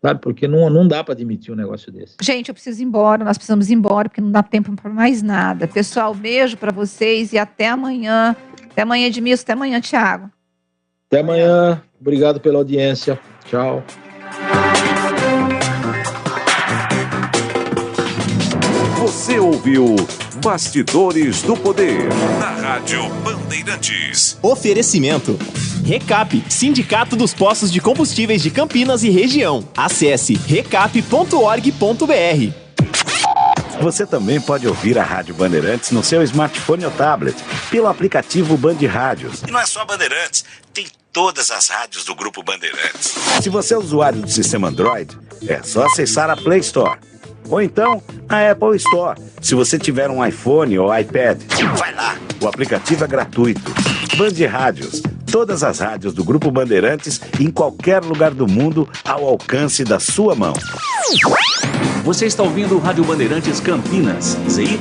sabe? Porque não dá para admitir um negócio desse. Gente, eu preciso ir embora, nós precisamos ir embora, porque não dá tempo para mais nada. Pessoal, beijo para vocês e até amanhã. Até amanhã, Edmilson, até amanhã, Thiago. Até amanhã, obrigado pela audiência. Tchau. Você ouviu Bastidores do Poder, na Rádio Bandeirantes. Oferecimento. Recap, Sindicato dos Postos de Combustíveis de Campinas e Região. Acesse recap.org.br. Você também pode ouvir a Rádio Bandeirantes no seu smartphone ou tablet, pelo aplicativo Band Rádios. E não é só Bandeirantes, tem todas as rádios do Grupo Bandeirantes. Se você é usuário do sistema Android, é só acessar a Play Store. Ou então, a Apple Store, se você tiver um iPhone ou iPad. Vai lá, o aplicativo é gratuito. Band Rádios, todas as rádios do Grupo Bandeirantes, em qualquer lugar do mundo, ao alcance da sua mão. Você está ouvindo o Rádio Bandeirantes Campinas, ZYK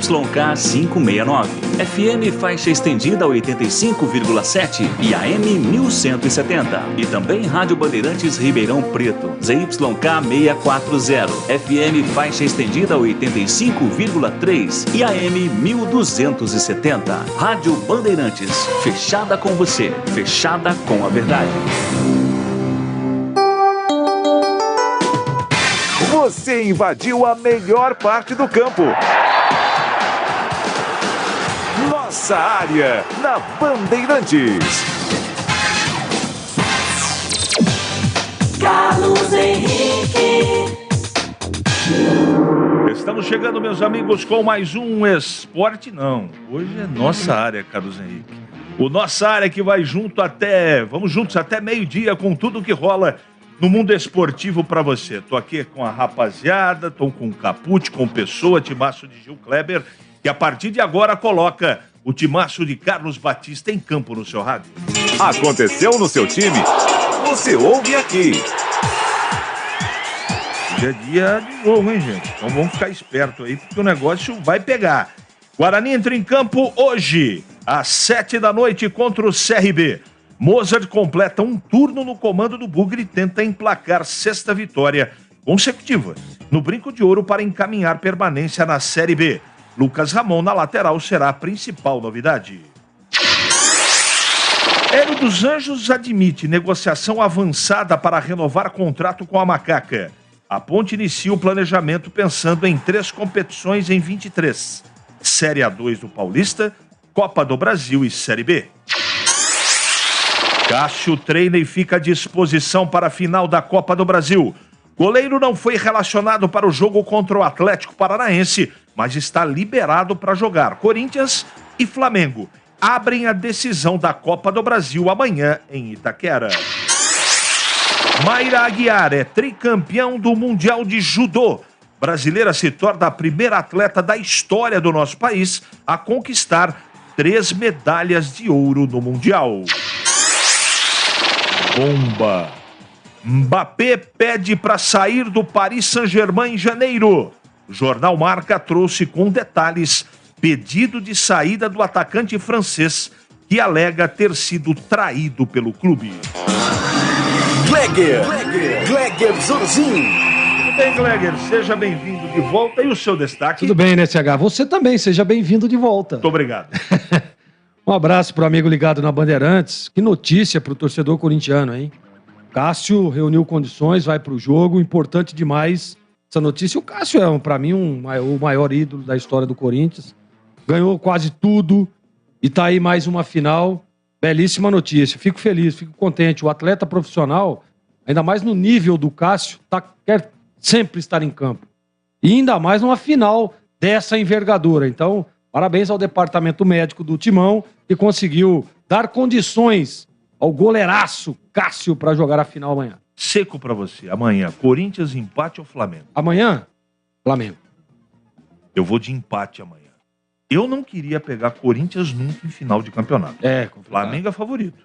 569, FM faixa estendida 85,7 e AM 1170. E também Rádio Bandeirantes Ribeirão Preto, ZYK 640, FM faixa estendida 85,3 e AM 1270. Rádio Bandeirantes, fechada com você, fechada com a verdade. Você invadiu a melhor parte do campo. Nossa área, na Bandeirantes. Carlos Henrique. Estamos chegando, meus amigos, com mais um Esporte Não. Hoje é nossa área, Carlos Henrique. O Nossa Área que vai vamos juntos até meio-dia com tudo que rola no mundo esportivo para você. Tô aqui com a rapaziada, tô com o Capucci, com o Pessoa, timaço de Gil Kleber, que a partir de agora coloca o timaço de Carlos Batista em campo no seu rádio. Aconteceu no seu time? Você ouve aqui. Hoje é dia de jogo, hein, gente? Então vamos ficar esperto aí, porque o negócio vai pegar. Guarani entra em campo hoje, às 19h contra o CRB. Mozart completa um turno no comando do Bugre e tenta emplacar sexta vitória consecutiva no Brinco de Ouro para encaminhar permanência na Série B. Lucas Ramon na lateral será a principal novidade. Hélio dos Anjos admite negociação avançada para renovar contrato com a Macaca. A Ponte inicia o planejamento pensando em 3 competições em 23. Série A2 do Paulista, Copa do Brasil e Série B. Cássio treina e fica à disposição para a final da Copa do Brasil. Goleiro não foi relacionado para o jogo contra o Atlético Paranaense, mas está liberado para jogar. Corinthians e Flamengo abrem a decisão da Copa do Brasil amanhã em Itaquera. Mayra Aguiar é tricampeão do Mundial de Judô. Brasileira se torna a primeira atleta da história do nosso país a conquistar 3 medalhas de ouro no Mundial. Bomba. Mbappé pede para sair do Paris Saint-Germain em janeiro. O jornal Marca trouxe com detalhes pedido de saída do atacante francês que alega ter sido traído pelo clube. Gleger Zorzin. Tudo bem, Gleger? Seja bem-vindo de volta. E o seu destaque? Tudo bem, né, CH? Você também, seja bem-vindo de volta. Muito obrigado. Um abraço para o amigo ligado na Bandeirantes. Que notícia para o torcedor corintiano, hein? Cássio reuniu condições, vai para o jogo. Importante demais essa notícia. O Cássio é, para mim, o maior ídolo da história do Corinthians. Ganhou quase tudo e tá aí mais uma final. Belíssima notícia. Fico feliz, fico contente. O atleta profissional, ainda mais no nível do Cássio, quer sempre estar em campo. E ainda mais numa final dessa envergadura. Então, parabéns ao departamento médico do Timão, que conseguiu dar condições ao goleiraço Cássio para jogar a final amanhã. Seco para você. Amanhã, Corinthians, empate ou Flamengo? Amanhã, Flamengo. Eu vou de empate amanhã. Eu não queria pegar Corinthians nunca em final de campeonato. Complicado. Flamengo é favorito.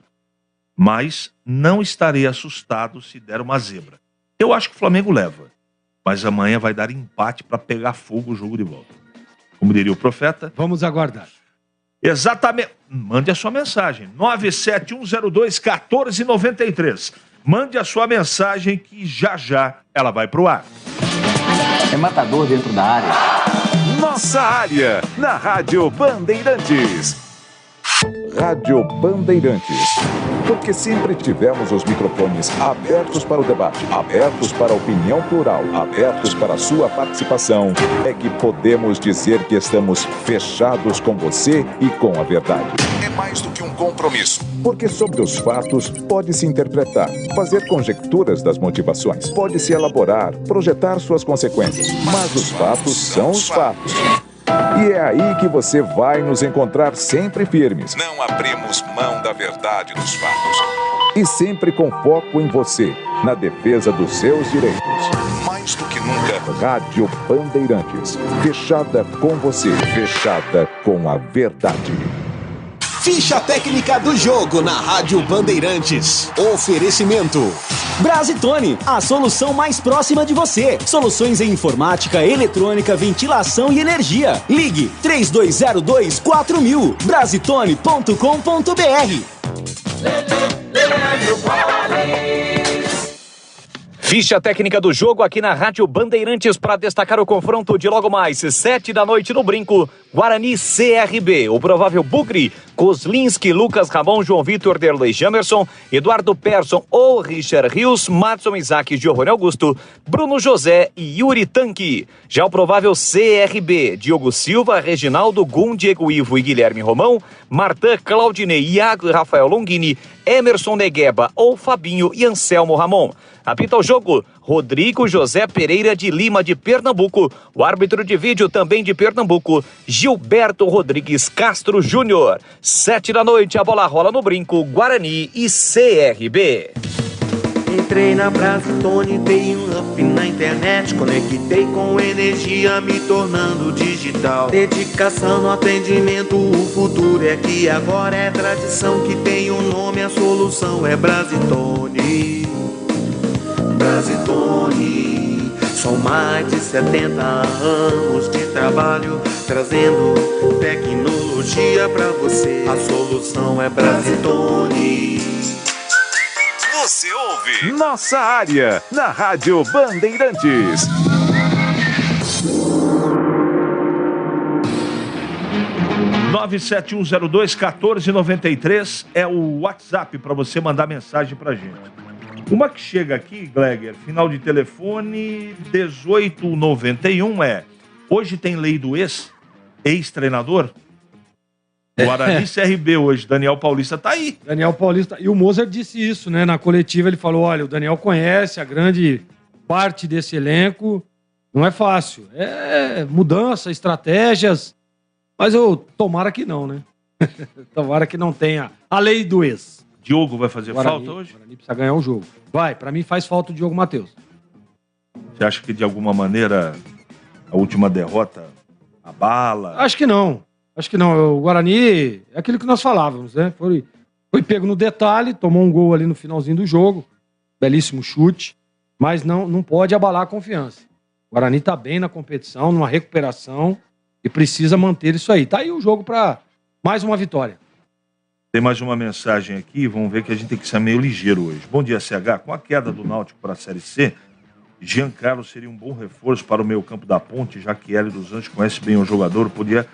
Mas não estarei assustado se der uma zebra. Eu acho que o Flamengo leva. Mas amanhã vai dar empate para pegar fogo o jogo de volta. Como diria o profeta. Vamos aguardar. Exatamente. Mande a sua mensagem. 97102-1493. Mande a sua mensagem que já ela vai pro ar. É matador dentro da área. Nossa área, na Rádio Bandeirantes. Rádio Bandeirantes. Porque sempre tivemos os microfones abertos para o debate, abertos para a opinião plural, abertos para a sua participação, é que podemos dizer que estamos fechados com você e com a verdade. É mais do que um compromisso. Porque sobre os fatos pode-se interpretar, fazer conjecturas das motivações, pode-se elaborar, projetar suas consequências. Mas os fatos são os fatos. E é aí que você vai nos encontrar sempre firmes. Não abrimos mão da verdade dos fatos. E sempre com foco em você, na defesa dos seus direitos. Mais do que nunca, Rádio Bandeirantes. Fechada com você, fechada com a verdade. Ficha técnica do jogo na Rádio Bandeirantes. Oferecimento Brasitone, a solução mais próxima de você. Soluções em informática, eletrônica, ventilação e energia. Ligue 3202-4000. Brasitone.com.br. Ficha técnica do jogo aqui na Rádio Bandeirantes para destacar o confronto de logo mais 7 da noite no Brinco. Guarani CRB, o provável Bugre, Kozlinski, Lucas Ramon, João Vitor, Derlei Jamerson, Eduardo Persson ou Richard Rios, Madson Isaac, Giovanni Augusto, Bruno José e Yuri Tanque. Já o provável CRB, Diogo Silva, Reginaldo, Gum, Diego Ivo e Guilherme Romão, Martin, Claudinei, Iago e Rafael Longini, Emerson Negueba ou Fabinho e Anselmo Ramon. Apita o jogo, Rodrigo José Pereira de Lima, de Pernambuco. O árbitro de vídeo também de Pernambuco, Gilberto Rodrigues Castro Júnior. 7 da noite, a bola rola no Brinco, Guarani e CRB. Entrei na Brasitone, dei um up na internet, conectei com energia, me tornando digital. Dedicação no atendimento, o futuro é aqui agora, é tradição que tem um nome, a solução é Brasitone. Brasitone, são mais de 70 anos de trabalho, trazendo tecnologia pra você. A solução é Brasitone. Você ouve Nossa Área, na Rádio Bandeirantes. Nove 97102-1493 é o WhatsApp para você mandar mensagem pra gente. Uma que chega aqui, Gleger, final de telefone 1891 hoje tem lei do ex-treinador? Guarani CRB hoje, Daniel Paulista tá aí. Daniel Paulista, e o Mozart disse isso, né? Na coletiva ele falou, olha, o Daniel conhece a grande parte desse elenco, não é fácil. É mudança, estratégias, mas tomara que não, né? Tomara que não tenha a lei do ex. Diogo vai fazer falta hoje? O Guarani precisa ganhar o jogo. Vai, pra mim faz falta o Diogo Matheus. Você acha que de alguma maneira a última derrota abala? Acho que não. O Guarani é aquilo que nós falávamos, né? Foi pego no detalhe, tomou um gol ali no finalzinho do jogo. Belíssimo chute. Mas não pode abalar a confiança. O Guarani tá bem na competição, numa recuperação e precisa manter isso aí. Tá aí o jogo pra mais uma vitória. Tem mais uma mensagem aqui, vamos ver que a gente tem que ser meio ligeiro hoje. Bom dia, CH. Com a queda do Náutico para a Série C, Giancarlo seria um bom reforço para o meio campo da Ponte, já que Hélio dos Anjos conhece bem o jogador, podia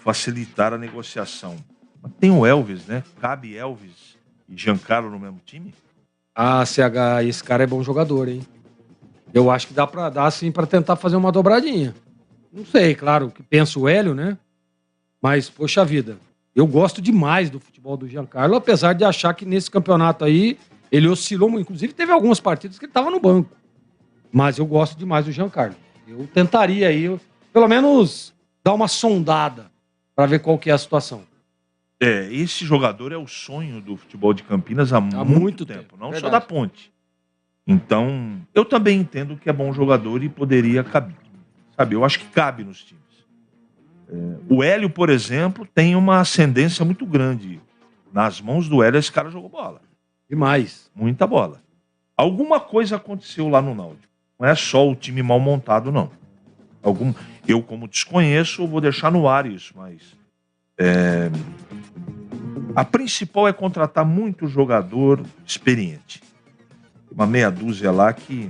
facilitar a negociação. Mas tem o Elvis, né? Cabe Elvis e Giancarlo no mesmo time? Ah, CH, esse cara é bom jogador, hein? Eu acho que dá sim para tentar fazer uma dobradinha. Não sei, claro, que pensa o Hélio, né? Mas, poxa vida, eu gosto demais do futebol do Giancarlo, apesar de achar que nesse campeonato aí ele oscilou muito. Inclusive, teve algumas partidas que ele estava no banco. Mas eu gosto demais do Giancarlo. Eu tentaria aí, pelo menos, dar uma sondada para ver qual que é a situação. Esse jogador é o sonho do futebol de Campinas há muito tempo. Não verdade. Só da Ponte. Então, eu também entendo que é bom jogador e poderia caber. Sabe, eu acho que cabe nos times. O Hélio, por exemplo, tem uma ascendência muito grande. Nas mãos do Hélio, esse cara jogou bola. Demais. Muita bola. Alguma coisa aconteceu lá no Náutico. Não é só o time mal montado, não. Eu, como desconheço, vou deixar no ar isso, mas A principal é contratar muito jogador experiente. Uma meia dúzia lá que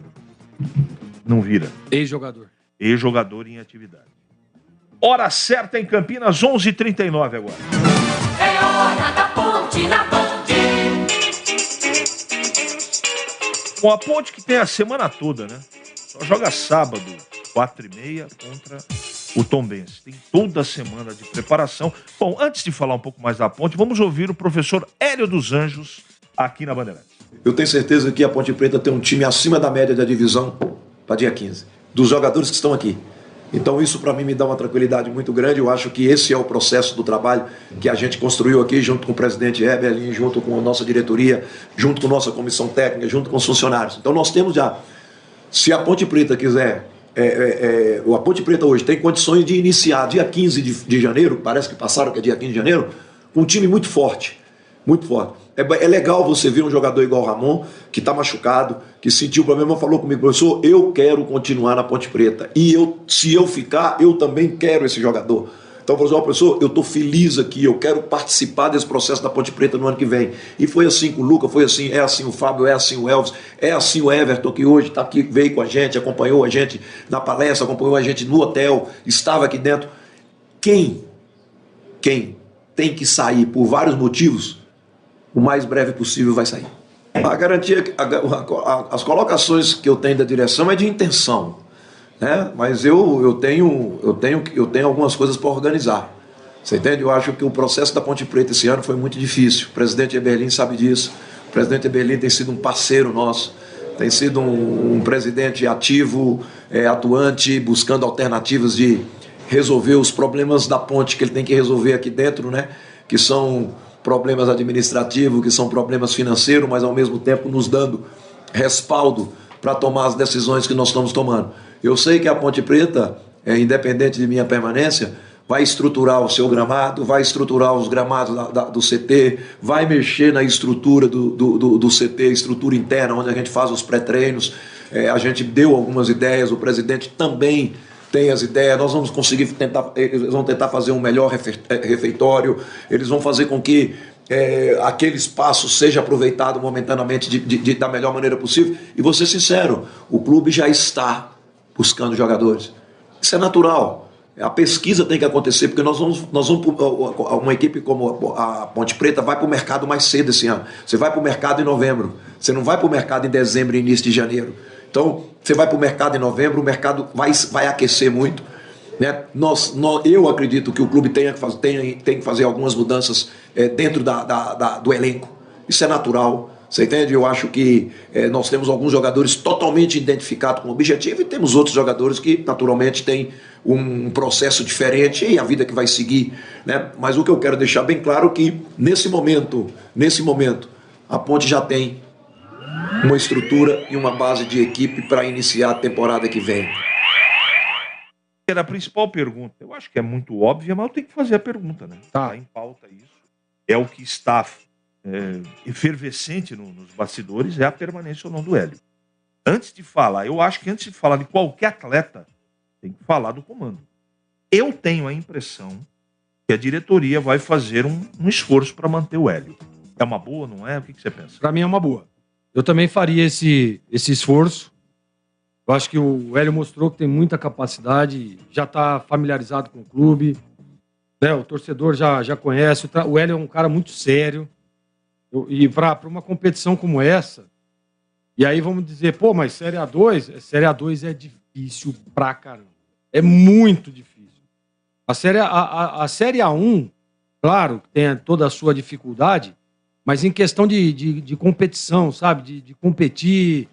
não vira. Ex-jogador. Ex-jogador em atividade. Hora certa em Campinas, 11h39 agora. É hora da Ponte na Band. Com a Ponte que tem a semana toda, né? Só joga sábado, 4h30 contra o Tombense. Tem toda a semana de preparação. Bom, antes de falar um pouco mais da Ponte, vamos ouvir o professor Hélio dos Anjos aqui na Bandeirantes. Eu tenho certeza que a Ponte Preta tem um time acima da média da divisão para dia 15, dos jogadores que estão aqui. Então isso para mim me dá uma tranquilidade muito grande. Eu acho que esse é o processo do trabalho que a gente construiu aqui junto com o presidente Eberlin, junto com a nossa diretoria, junto com a nossa comissão técnica, junto com os funcionários. Então nós temos já, se a Ponte Preta quiser, a Ponte Preta hoje tem condições de iniciar dia 15 de janeiro, parece que passaram que é dia 15 de janeiro, com um time muito forte, muito forte. É legal você ver um jogador igual o Ramon, que está machucado, que sentiu o problema, falou comigo, professor, eu quero continuar na Ponte Preta. E se eu ficar, eu também quero esse jogador. Então, professor, eu estou feliz aqui, eu quero participar desse processo da Ponte Preta no ano que vem. E foi assim com o Luca, foi assim, é assim o Fábio, é assim o Elvis, é assim o Everton, que hoje está aqui, veio com a gente, acompanhou a gente na palestra, acompanhou a gente no hotel, estava aqui dentro. Quem tem que sair por vários motivos, o mais breve possível vai sair. A garantia, as colocações que eu tenho da direção é de intenção, né? Mas eu tenho algumas coisas para organizar. Você entende? Eu acho que o processo da Ponte Preta esse ano foi muito difícil. O presidente Eberlin sabe disso. O presidente Eberlin tem sido um parceiro nosso, tem sido um presidente ativo, atuante, buscando alternativas de resolver os problemas da ponte que ele tem que resolver aqui dentro, né? Que são problemas administrativos, que são problemas financeiros, mas ao mesmo tempo nos dando respaldo para tomar as decisões que nós estamos tomando. Eu sei que a Ponte Preta, independente de minha permanência, vai estruturar o seu gramado, vai estruturar os gramados do CT, vai mexer na estrutura do CT, estrutura interna, onde a gente faz os pré-treinos. A gente deu algumas ideias, o presidente também tem as ideias, nós vamos conseguir eles vão tentar fazer um melhor refeitório, eles vão fazer com que aquele espaço seja aproveitado momentaneamente da melhor maneira possível. E vou ser sincero, o clube já está buscando jogadores. Isso é natural. A pesquisa tem que acontecer, porque nós vamos uma equipe como a Ponte Preta vai para o mercado mais cedo esse ano. Você vai para o mercado em novembro, você não vai para o mercado em dezembro e início de janeiro. Então, você vai para o mercado em novembro, o mercado vai aquecer muito, né? Eu acredito que o clube tem que fazer algumas mudanças dentro do elenco. Isso é natural, você entende? Eu acho que nós temos alguns jogadores totalmente identificados com o objetivo e temos outros jogadores que naturalmente têm um processo diferente e a vida que vai seguir, né? Mas o que eu quero deixar bem claro é que nesse momento, a Ponte já tem uma estrutura e uma base de equipe para iniciar a temporada que vem. Era a principal pergunta. Eu acho que é muito óbvia, mas eu tenho que fazer a pergunta, né? Tá em pauta isso. É o que está efervescente nos bastidores, é a permanência ou não do Hélio. Antes de falar de qualquer atleta, tem que falar do comando. Eu tenho a impressão que a diretoria vai fazer um esforço para manter o Hélio. É uma boa, não é? O que você pensa? Para mim é uma boa. Eu também faria esse esforço. Eu acho que o Hélio mostrou que tem muita capacidade, já está familiarizado com o clube, né? O torcedor já conhece. O Hélio é um cara muito sério. E para uma competição como essa, e aí vamos dizer, mas Série A2 é difícil pra caramba. É muito difícil. A Série A1, claro, tem toda a sua dificuldade, mas em questão de competição, sabe? De competir,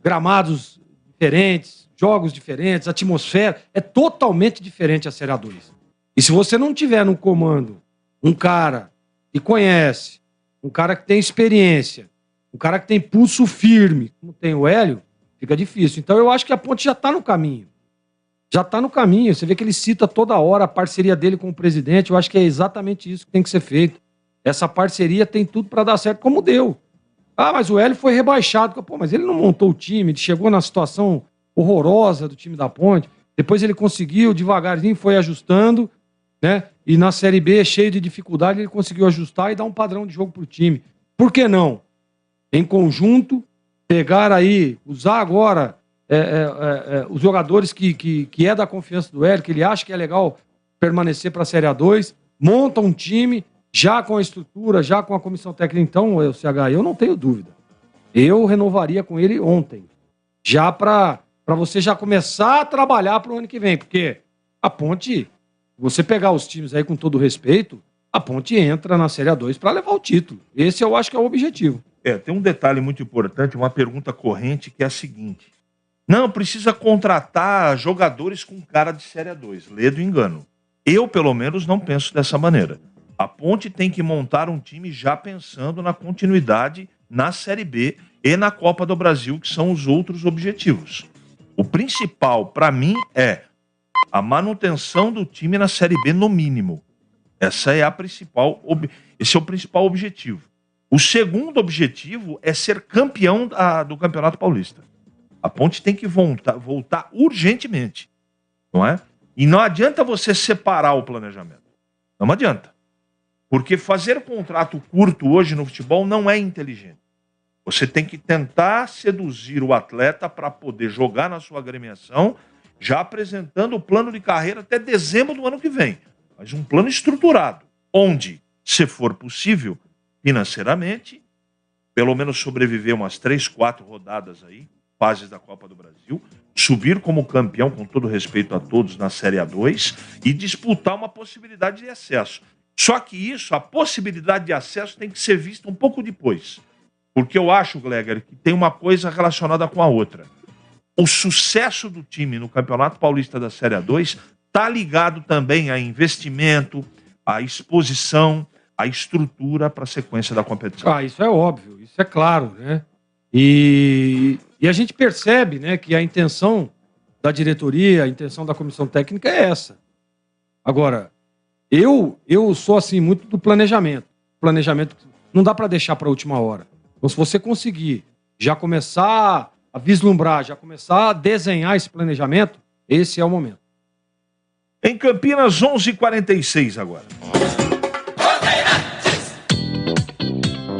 gramados diferentes, jogos diferentes, atmosfera, é totalmente diferente a Série A2. E se você não tiver no comando um cara que conhece, um cara que tem experiência, um cara que tem pulso firme, como tem o Hélio, fica difícil. Então eu acho que a Ponte já está no caminho. Você vê que ele cita toda hora a parceria dele com o presidente. Eu acho que é exatamente isso que tem que ser feito. Essa parceria tem tudo para dar certo, como deu. Mas o Hélio foi rebaixado. Mas ele não montou o time, ele chegou na situação horrorosa do time da Ponte. Depois ele conseguiu, devagarzinho, foi ajustando. né? E na Série B, cheio de dificuldade, ele conseguiu ajustar e dar um padrão de jogo pro time. Por que não? Em conjunto, pegar aí, usar agora os jogadores que é da confiança do Hélio, que ele acha que é legal permanecer para a Série A2, monta um time já com a estrutura, já com a comissão técnica. Então, o CH, eu não tenho dúvida. Eu renovaria com ele ontem, já para você já começar a trabalhar para o ano que vem, porque a Ponte, você pegar os times aí com todo respeito, a Ponte entra na Série A2 para levar o título. Esse eu acho que é o objetivo. Tem um detalhe muito importante, uma pergunta corrente, que é a seguinte. Não, precisa contratar jogadores com cara de Série A2. Lê do engano. Eu, pelo menos, não penso dessa maneira. A Ponte tem que montar um time já pensando na continuidade na Série B e na Copa do Brasil, que são os outros objetivos. O principal, para mim, é a manutenção do time na Série B no mínimo. Esse é o principal objetivo. O segundo objetivo é ser campeão do Campeonato Paulista. A Ponte tem que voltar urgentemente, não é? E não adianta você separar o planejamento. Não adianta. Porque fazer contrato curto hoje no futebol não é inteligente. Você tem que tentar seduzir o atleta para poder jogar na sua agremiação, já apresentando o plano de carreira até dezembro do ano que vem. Mas um plano estruturado, onde, se for possível, financeiramente, pelo menos sobreviver umas 3, 4 rodadas aí, fases da Copa do Brasil, subir como campeão, com todo respeito a todos, na Série A2 e disputar uma possibilidade de acesso. Só que isso, a possibilidade de acesso tem que ser vista um pouco depois. Porque eu acho, Gleger, que tem uma coisa relacionada com a outra. O sucesso do time no Campeonato Paulista da Série A2 está ligado também a investimento, a exposição, a estrutura para a sequência da competição. Isso é óbvio, isso é claro, né? E a gente percebe, né, que a intenção da diretoria, a intenção da comissão técnica é essa. Agora, eu sou assim muito do planejamento. Planejamento não dá para deixar para a última hora. Então, se você conseguir já começar a vislumbrar, já começar a desenhar esse planejamento, esse é o momento. Em Campinas, 11h46 agora.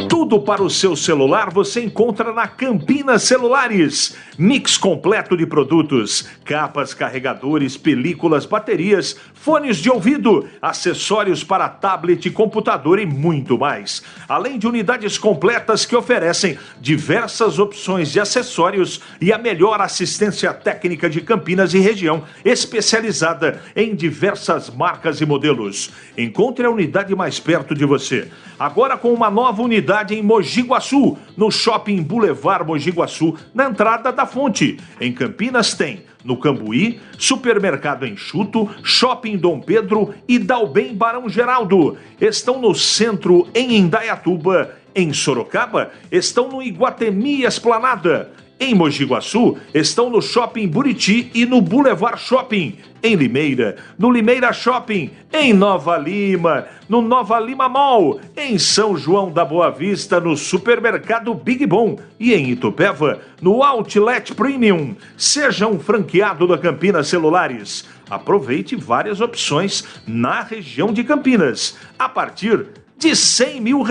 Tudo para o seu celular você encontra na Campinas Celulares. Mix completo de produtos, capas, carregadores, películas, baterias, fones de ouvido, acessórios para tablet, computador e muito mais. Além de unidades completas que oferecem diversas opções de acessórios e a melhor assistência técnica de Campinas e região, especializada em diversas marcas e modelos. Encontre a unidade mais perto de você. Agora com uma nova unidade em Mogi Guaçu, no Shopping Boulevard Mogi Guaçu, na entrada da Fonte. Em Campinas tem, no Cambuí, Supermercado Enxuto, Shopping Dom Pedro e Dalbem Barão Geraldo. Estão no centro em Indaiatuba. Em Sorocaba, estão no Iguatemi Esplanada. Em Mogi Guaçu, estão no Shopping Buriti e no Boulevard Shopping. Em Limeira, no Limeira Shopping. Em Nova Lima, no Nova Lima Mall. Em São João da Boa Vista, no Supermercado Big Bom. E em Itupeva, no Outlet Premium. Seja um franqueado da Campinas Celulares. Aproveite várias opções na região de Campinas. A partir de R$100 mil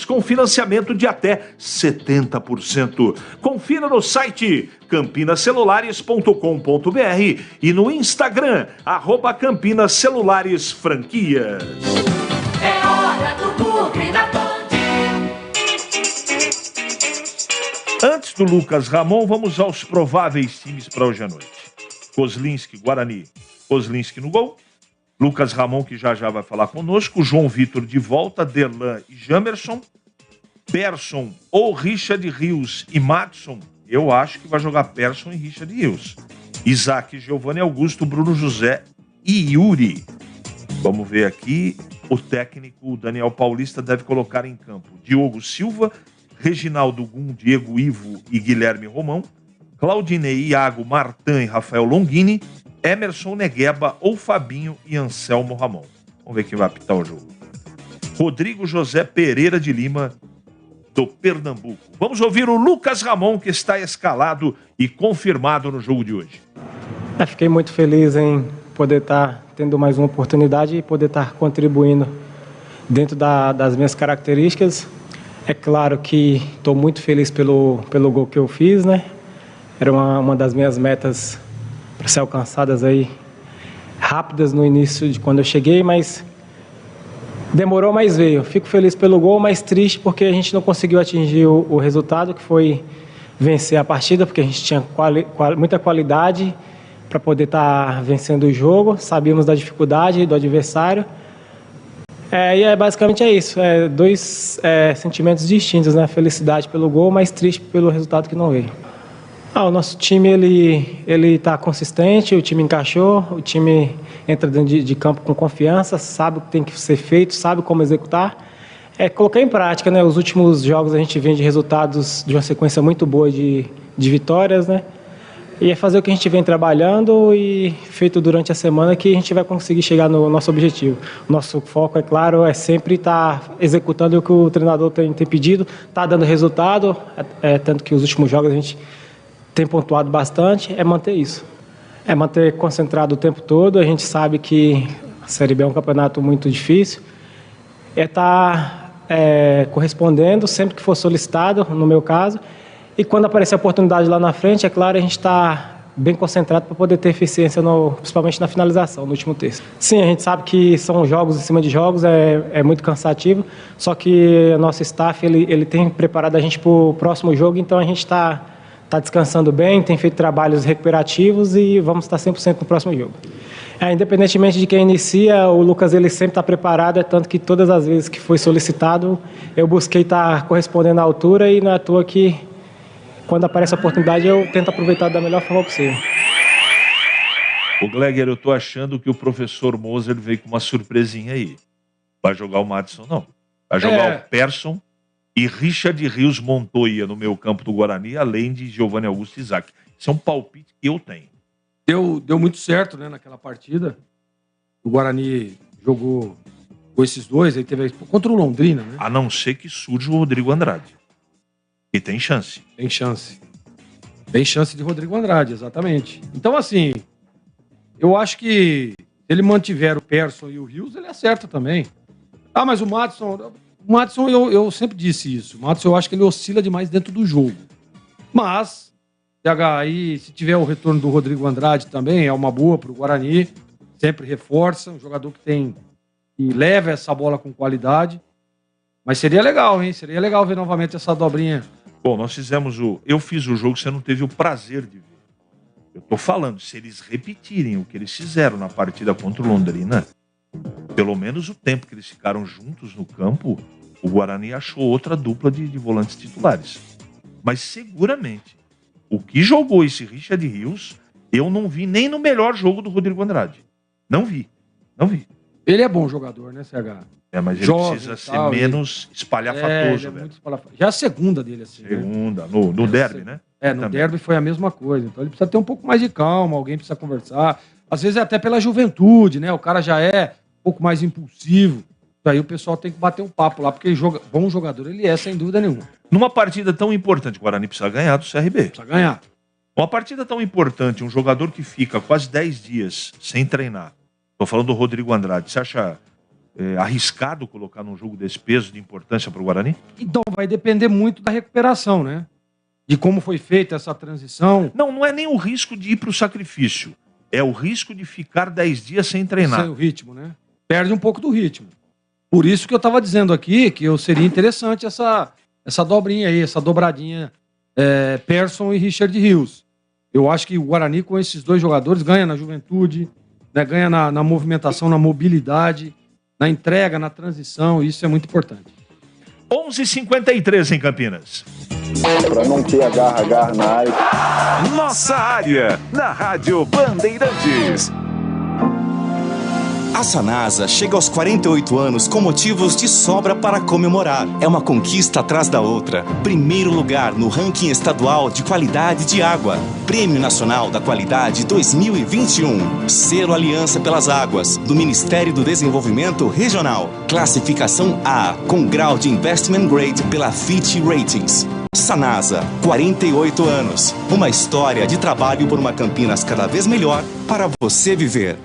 com financiamento de até 70%. Confira no site campinascelulares.com.br e no Instagram, @CampinasCelularesFranquias. É hora do Bugre da Band. Antes do Lucas Ramon, vamos aos prováveis times para hoje à noite. Kozlinski, Guarani. Kozlinski no gol. Lucas Ramon, que já vai falar conosco. João Vitor de volta. Derlan e Jamerson. Persson ou Richard Rios e Madison. Eu acho que vai jogar Persson e Richard Rios. Isaac, Giovanni Augusto, Bruno José e Yuri. Vamos ver aqui. O técnico Daniel Paulista deve colocar em campo Diogo Silva, Reginaldo Gum, Diego Ivo e Guilherme Romão. Claudinei, Iago, Martin e Rafael Longini. Emerson Negueba ou Fabinho e Anselmo Ramon. Vamos ver quem vai apitar o jogo. Rodrigo José Pereira de Lima, do Pernambuco. Vamos ouvir o Lucas Ramon, que está escalado e confirmado no jogo de hoje. Fiquei muito feliz em poder estar tendo mais uma oportunidade e poder estar contribuindo dentro das minhas características. É claro que estou muito feliz pelo gol que eu fiz, né? Era uma das minhas metas para ser alcançadas aí rápidas no início de quando eu cheguei, mas demorou, mas veio. Fico feliz pelo gol, mas triste porque a gente não conseguiu atingir o resultado, que foi vencer a partida, porque a gente tinha muita qualidade para poder estar vencendo o jogo. Sabíamos da dificuldade do adversário. E basicamente é isso. Dois sentimentos distintos, né? Felicidade pelo gol, mas triste pelo resultado que não veio. O nosso time ele está consistente, o time encaixou, o time entra dentro de campo com confiança, sabe o que tem que ser feito, sabe como executar. Colocar em prática, né? Os últimos jogos a gente vem de resultados de uma sequência muito boa de vitórias, né? E é fazer o que a gente vem trabalhando e feito durante a semana que a gente vai conseguir chegar no nosso objetivo. Nosso foco, é claro, é sempre estar executando o que o treinador tem pedido, está dando resultado, tanto que os últimos jogos a gente tem pontuado bastante, é manter isso. É manter concentrado o tempo todo. A gente sabe que a Série B é um campeonato muito difícil. Estar correspondendo sempre que for solicitado, no meu caso. E quando aparecer a oportunidade lá na frente, é claro, a gente está bem concentrado para poder ter eficiência, principalmente na finalização, no último terço. Sim, a gente sabe que são jogos em cima de jogos, é muito cansativo, só que o nosso staff ele tem preparado a gente para o próximo jogo, então a gente está descansando bem, tem feito trabalhos recuperativos e vamos estar 100% no próximo jogo. Independentemente de quem inicia, o Lucas ele sempre está preparado, tanto que todas as vezes que foi solicitado, eu busquei estar correspondendo à altura e não é à toa que quando aparece a oportunidade eu tento aproveitar da melhor forma possível. O Gleger, eu tô achando que o professor Moser veio com uma surpresinha aí. Vai jogar o Madison, não. Vai jogar o Persson e Richard Rios Montoya no meio campo do Guarani, além de Giovanni Augusto e Isaac. Isso é um palpite que eu tenho. Deu muito certo, né, naquela partida. O Guarani jogou com esses dois, aí teve contra o Londrina, né? A não ser que surja o Rodrigo Andrade. E tem chance. Tem chance. Tem chance de Rodrigo Andrade, exatamente. Então, assim, eu acho que se ele mantiver o Persson e o Rios, ele acerta também. Mas o Madison, eu sempre disse isso. O Madison, eu acho que ele oscila demais dentro do jogo. Mas, aí, se tiver o retorno do Rodrigo Andrade também, é uma boa para o Guarani. Sempre reforça, um jogador que leva essa bola com qualidade. Mas seria legal, hein? Seria legal ver novamente essa dobrinha. Bom, eu fiz o jogo, você não teve o prazer de ver. Eu tô falando, se eles repetirem o que eles fizeram na partida contra o Londrina, pelo menos o tempo que eles ficaram juntos no campo, o Guarani achou outra dupla de volantes titulares. Mas seguramente, o que jogou esse Richard Rios, eu não vi nem no melhor jogo do Rodrigo Andrade. Não vi. Ele é bom jogador, né, CH? Mas ele precisa ser menos espalhafatoso, velho. Já a segunda dele, assim. Segunda, né? no derby, né? No derby foi a mesma coisa. Então ele precisa ter um pouco mais de calma, alguém precisa conversar. Às vezes é até pela juventude, né? O cara já é um pouco mais impulsivo. Daí o pessoal tem que bater um papo lá, porque bom jogador ele é, sem dúvida nenhuma. Numa partida tão importante, o Guarani precisa ganhar do CRB. Precisa ganhar. Uma partida tão importante, um jogador que fica quase 10 dias sem treinar. Tô falando do Rodrigo Andrade. Você acha arriscado colocar num jogo desse peso de importância para o Guarani? Então, vai depender muito da recuperação, né? De como foi feita essa transição. Não é nem o risco de ir para o sacrifício. É o risco de ficar 10 dias sem treinar. Sem o ritmo, né? Perde um pouco do ritmo. Por isso que eu estava dizendo aqui que seria interessante essa dobrinha aí, essa dobradinha Persson e Richard Rios. Eu acho que o Guarani, com esses dois jogadores, ganha na juventude, né? Ganha na movimentação, na mobilidade, na entrega, na transição, e isso é muito importante. 11h53 em Campinas. Para não ter agarra na área. Nossa área, na Rádio Bandeirantes. A Sanasa chega aos 48 anos com motivos de sobra para comemorar. É uma conquista atrás da outra. Primeiro lugar no ranking estadual de qualidade de água. Prêmio Nacional da Qualidade 2021. Selo Aliança pelas Águas, do Ministério do Desenvolvimento Regional. Classificação A, com grau de Investment Grade pela Fitch Ratings. Sanasa, 48 anos. Uma história de trabalho por uma Campinas cada vez melhor para você viver.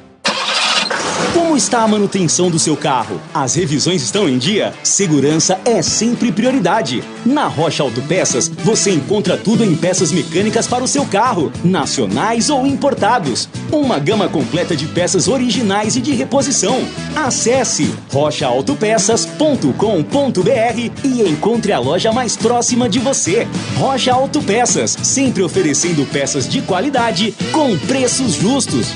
Como está a manutenção do seu carro? As revisões estão em dia? Segurança é sempre prioridade. Na Rocha Autopeças, você encontra tudo em peças mecânicas para o seu carro, nacionais ou importados. Uma gama completa de peças originais e de reposição. Acesse rochaautopeças.com.br e encontre a loja mais próxima de você. Rocha Autopeças, sempre oferecendo peças de qualidade com preços justos.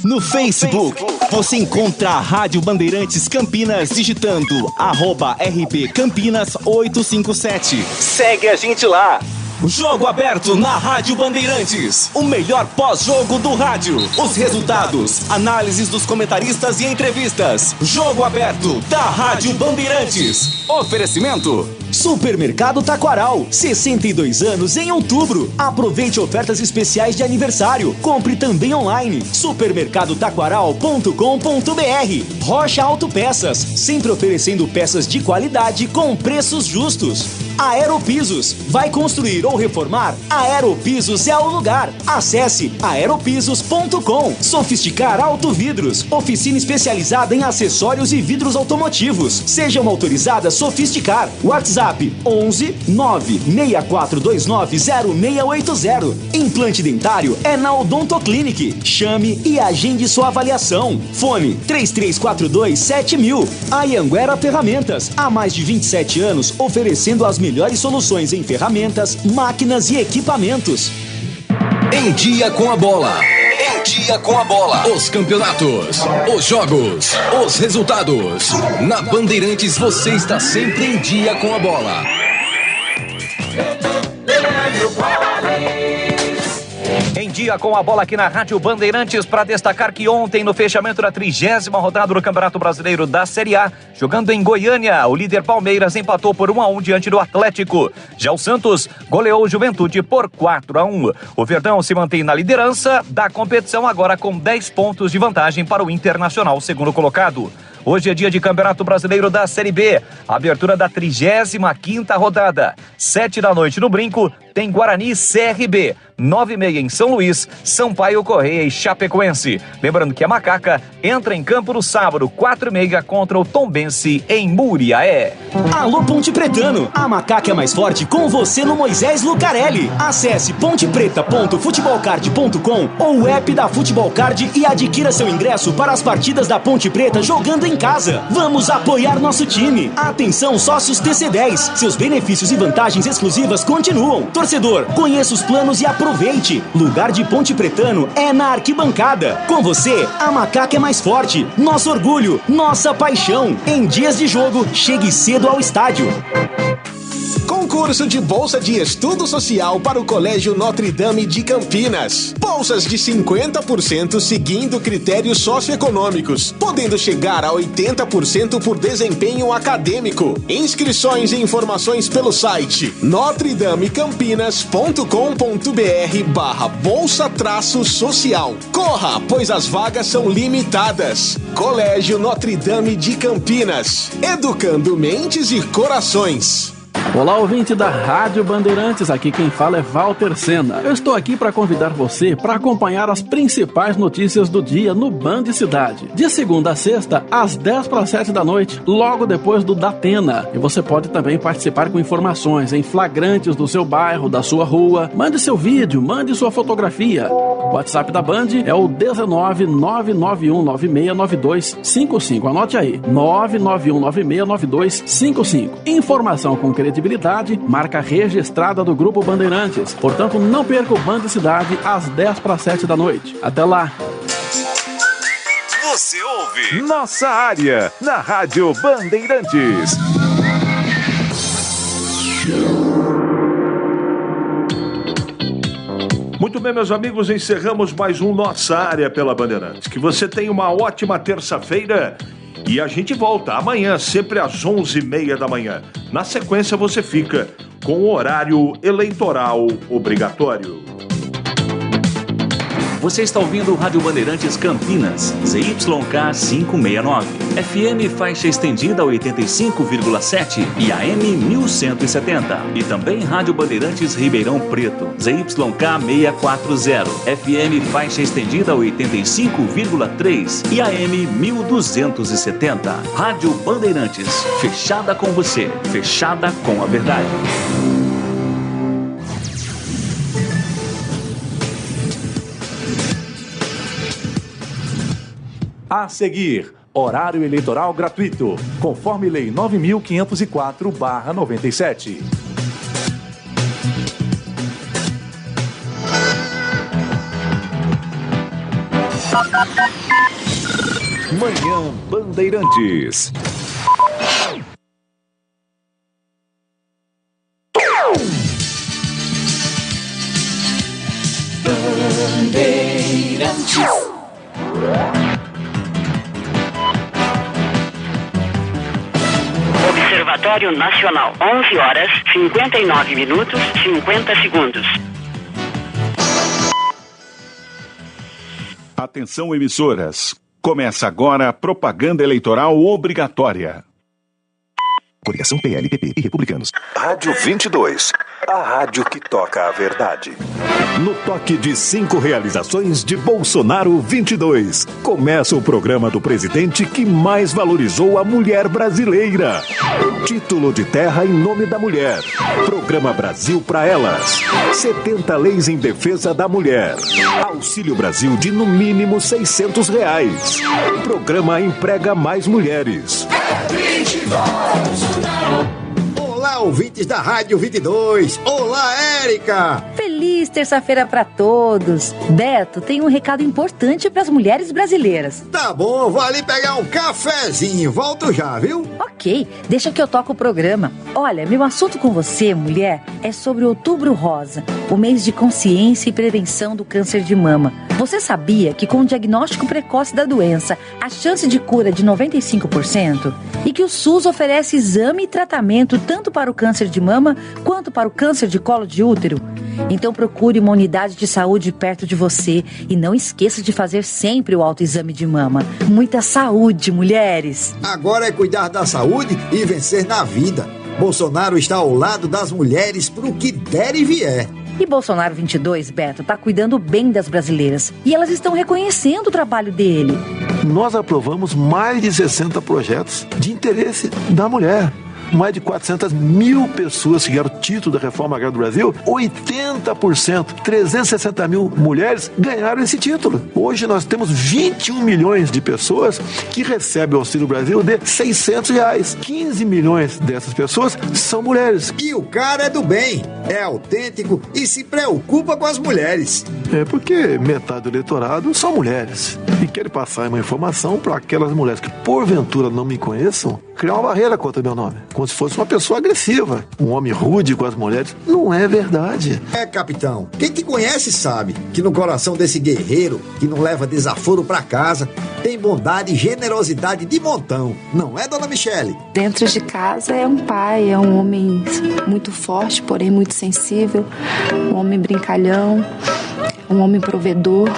No Facebook, você encontra a Rádio Bandeirantes Campinas digitando @RP Campinas 857. Segue a gente lá. Jogo aberto na Rádio Bandeirantes. O melhor pós-jogo do rádio. Os resultados, análises dos comentaristas e entrevistas. Jogo aberto da Rádio Bandeirantes. Oferecimento: Supermercado Taquaral, 62 anos em outubro. Aproveite ofertas especiais de aniversário. Compre também online. supermercadotaquaral.com.br. Rocha Autopeças, sempre oferecendo peças de qualidade com preços justos. Aeropisos, vai construir ou reformar? Aeropisos é o lugar. Acesse aeropisos.com. Sofisticar Autovidros, oficina especializada em acessórios e vidros automotivos. Seja uma autorizada Sofisticar. WhatsApp 11 96429 0680. Implante dentário é na Odontoclinic. Chame e agende sua avaliação. Fone 3342 7000. Anhanguera Ferramentas, há mais de 27 anos oferecendo as melhores soluções em ferramentas, máquinas e equipamentos. Em Dia com a Bola. Em Dia com a Bola. Os campeonatos, os jogos, os resultados. Na Bandeirantes você está sempre em dia com a bola. Em Dia com a Bola aqui na Rádio Bandeirantes, para destacar que ontem, no fechamento da 30ª rodada do Campeonato Brasileiro da Série A, jogando em Goiânia, o líder Palmeiras empatou por 1-1 diante do Atlético. Já o Santos goleou o Juventude por 4-1. O Verdão se mantém na liderança da competição, agora com 10 pontos de vantagem para o Internacional, segundo colocado. Hoje é dia de Campeonato Brasileiro da Série B, abertura da 35ª rodada. 7 da noite no Brinco, tem Guarani e CRB. 9h30 em São Luís, Sampaio Correia e Chapecoense. Lembrando que a Macaca entra em campo no sábado, 4h30 contra o Tombense em Muriaé. Alô Ponte Pretano, a Macaca é mais forte com você no Moisés Lucarelli. Acesse pontepreta.futebolcard.com ou o app da Futebolcard e adquira seu ingresso para as partidas da Ponte Preta jogando em casa. Vamos apoiar nosso time. Atenção sócios TC10, seus benefícios e vantagens exclusivas continuam. Torcedor, conheça os planos e aproveite. Lugar de Ponte Pretano é na arquibancada. Com você, a Macaca é mais forte. Nosso orgulho, nossa paixão. Em dias de jogo, chegue cedo ao estádio. Concurso de Bolsa de Estudo Social para o Colégio Notre Dame de Campinas. Bolsas de 50% seguindo critérios socioeconômicos, podendo chegar a 80% por desempenho acadêmico. Inscrições e informações pelo site notredamecampinas.com.br/bolsa-social. Corra, pois as vagas são limitadas. Colégio Notre Dame de Campinas, educando mentes e corações. Olá, ouvinte da Rádio Bandeirantes, aqui quem fala é Walter Sena. Eu estou aqui para convidar você para acompanhar as principais notícias do dia no Band Cidade. De segunda a sexta, às 10:07 da noite, logo depois do Datena. E você pode também participar com informações em flagrantes do seu bairro, da sua rua. Mande seu vídeo, mande sua fotografia. O WhatsApp da Band é o 19991969255. Anote aí, 991969255. Informação com credibilidade, marca registrada do Grupo Bandeirantes. Portanto, não perca o Band Cidade às 10:07 da noite. Até lá! Você ouve Nossa Área na Rádio Bandeirantes. Muito bem, meus amigos, encerramos mais um Nossa Área pela Bandeirantes. Que você tenha uma ótima terça-feira e a gente volta amanhã, sempre às 11h30 da manhã. Na sequência, você fica com o horário eleitoral obrigatório. Você está ouvindo Rádio Bandeirantes Campinas, ZYK 569, FM faixa estendida 85,7 e AM 1170. E também Rádio Bandeirantes Ribeirão Preto, ZYK 640, FM faixa estendida 85,3 e AM 1270. Rádio Bandeirantes, fechada com você, fechada com a verdade. A seguir, horário eleitoral gratuito, conforme Lei 9.504/97. Manhã Bandeirantes. Bandeirantes. Observatório Nacional, 11 horas, 59 minutos, 50 segundos. Atenção, emissoras. Começa agora a propaganda eleitoral obrigatória. Coligação PL, PP e Republicanos. Rádio 22. A rádio que toca a verdade. No toque de 5 realizações de Bolsonaro 22. Começa o programa do presidente que mais valorizou a mulher brasileira. Título de terra em nome da mulher. Programa Brasil para elas. 70 leis em defesa da mulher. Auxílio Brasil de no mínimo R$600. Programa emprega mais mulheres. Olá, ouvintes da Rádio 22. Olá, Érica. Feliz terça-feira para todos. Beto tem um recado importante para as mulheres brasileiras. Tá bom, vou ali pegar um cafezinho. Volto já, viu? Ok, deixa que eu toco o programa. Olha, meu assunto com você, mulher, é sobre o Outubro Rosa, o mês de consciência e prevenção do câncer de mama. Você sabia que com o diagnóstico precoce da doença, a chance de cura é de 95%? E que o SUS oferece exame e tratamento tanto para o câncer de mama quanto para o câncer de colo de útero? Então procure uma unidade de saúde perto de você e não esqueça de fazer sempre o autoexame de mama. Muita saúde, mulheres! Agora é cuidar da saúde e vencer na vida. Bolsonaro está ao lado das mulheres pro que der e vier. E Bolsonaro 22, Beto, tá cuidando bem das brasileiras. E elas estão reconhecendo o trabalho dele. Nós aprovamos mais de 60 projetos de interesse da mulher. Mais de 400 mil pessoas que ganharam o título da Reforma Agrária do Brasil, 80%, 360 mil mulheres ganharam esse título. Hoje nós temos 21 milhões de pessoas que recebem o Auxílio Brasil de R$600. 15 milhões dessas pessoas são mulheres. E o cara é do bem, é autêntico e se preocupa com as mulheres. É porque metade do eleitorado são mulheres. E quero passar uma informação para aquelas mulheres que porventura não me conheçam, criar uma barreira contra meu nome, como se fosse uma pessoa agressiva, um homem rude com as mulheres. Não é verdade. É, capitão, quem te conhece sabe que no coração desse guerreiro, que não leva desaforo pra casa, tem bondade e generosidade de montão. Não é, dona Michele? Dentro de casa é um pai, é um homem muito forte, porém muito sensível, um homem brincalhão, um homem provedor,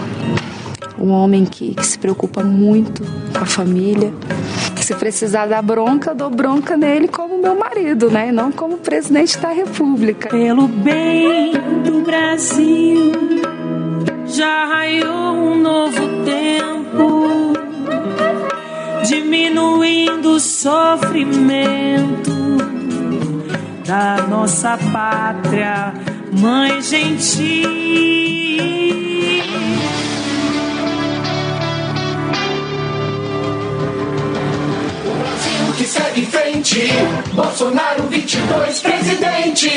um homem que se preocupa muito com a família. Se precisar dar bronca, eu dou bronca nele como meu marido, né? E não como presidente da República. Pelo bem do Brasil, já raiou um novo tempo, diminuindo o sofrimento da nossa pátria, mãe gentil. Que segue em frente, Bolsonaro 22, presidente.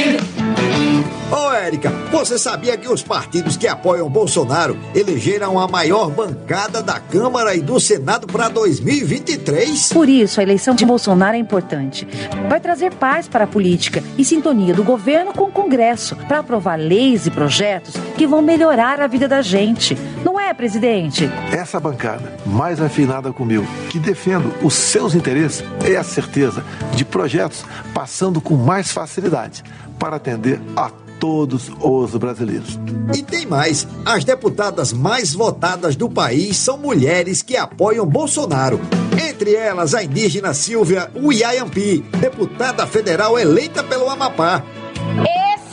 Ô, Érica, você sabia que os partidos que apoiam Bolsonaro elegeram a maior bancada da Câmara e do Senado para 2023? Por isso, a eleição de Bolsonaro é importante. Vai trazer paz para a política e sintonia do governo com o Congresso para aprovar leis e projetos que vão melhorar a vida da gente. Não é, presidente? Essa bancada, mais afinada comigo, que defendo os seus interesses, é a certeza de projetos passando com mais facilidade para atender a todos os brasileiros. E tem mais, as deputadas mais votadas do país são mulheres que apoiam Bolsonaro. Entre elas, a indígena Silvia Uiaiampi, deputada federal eleita pelo Amapá.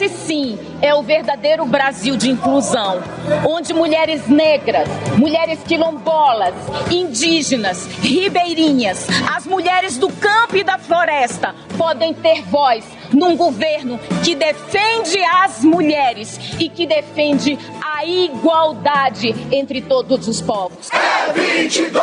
Esse sim é o verdadeiro Brasil de inclusão, onde mulheres negras, mulheres quilombolas, indígenas, ribeirinhas, as mulheres do campo e da floresta podem ter voz num governo que defende as mulheres e que defende a igualdade entre todos os povos. É 22!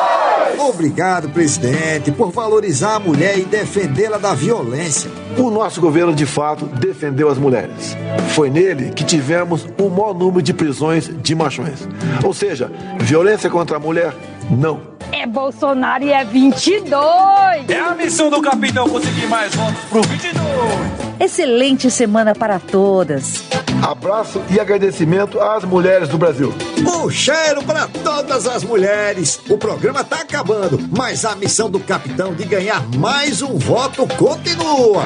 Obrigado, presidente, por valorizar a mulher e defendê-la da violência. O nosso governo, de fato, defendeu as mulheres. Foi nele que tivemos o maior número de prisões de machões. Ou seja, violência contra a mulher, não. É Bolsonaro e é 22! É a missão do capitão conseguir mais votos pro 22! Excelente semana para todas. Abraço e agradecimento às mulheres do Brasil. Um cheiro para todas as mulheres. O programa tá acabando, mas a missão do capitão de ganhar mais um voto continua.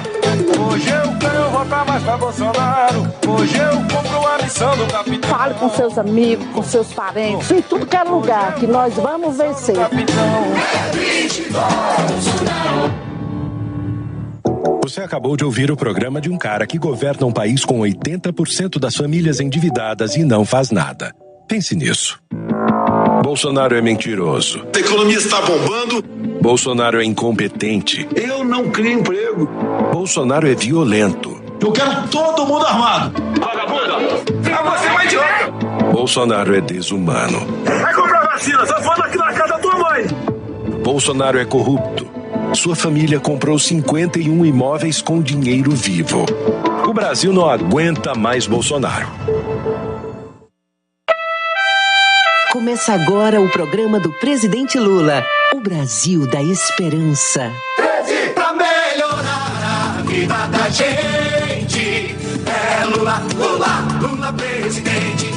Hoje eu quero votar mais pra Bolsonaro. Hoje eu compro a missão do capitão. Fale com seus amigos, com seus parentes, em tudo que é lugar, que nós vamos vencer. Você acabou de ouvir o programa de um cara que governa um país com 80% das famílias endividadas e não faz nada. Pense nisso. Bolsonaro é mentiroso. A economia está bombando. Bolsonaro é incompetente. Eu não crio emprego. Bolsonaro é violento. Eu quero todo mundo armado. Vagabunda! Ah, você vai idiota! Bolsonaro é desumano. Vai comprar vacina, só falando aqui na casa da tua mãe! Bolsonaro é corrupto. Sua família comprou 51 imóveis com dinheiro vivo. O Brasil não aguenta mais Bolsonaro. Começa agora o programa do presidente Lula, o Brasil da esperança. Pra melhorar a vida da gente, é Lula, Lula, Lula presidente.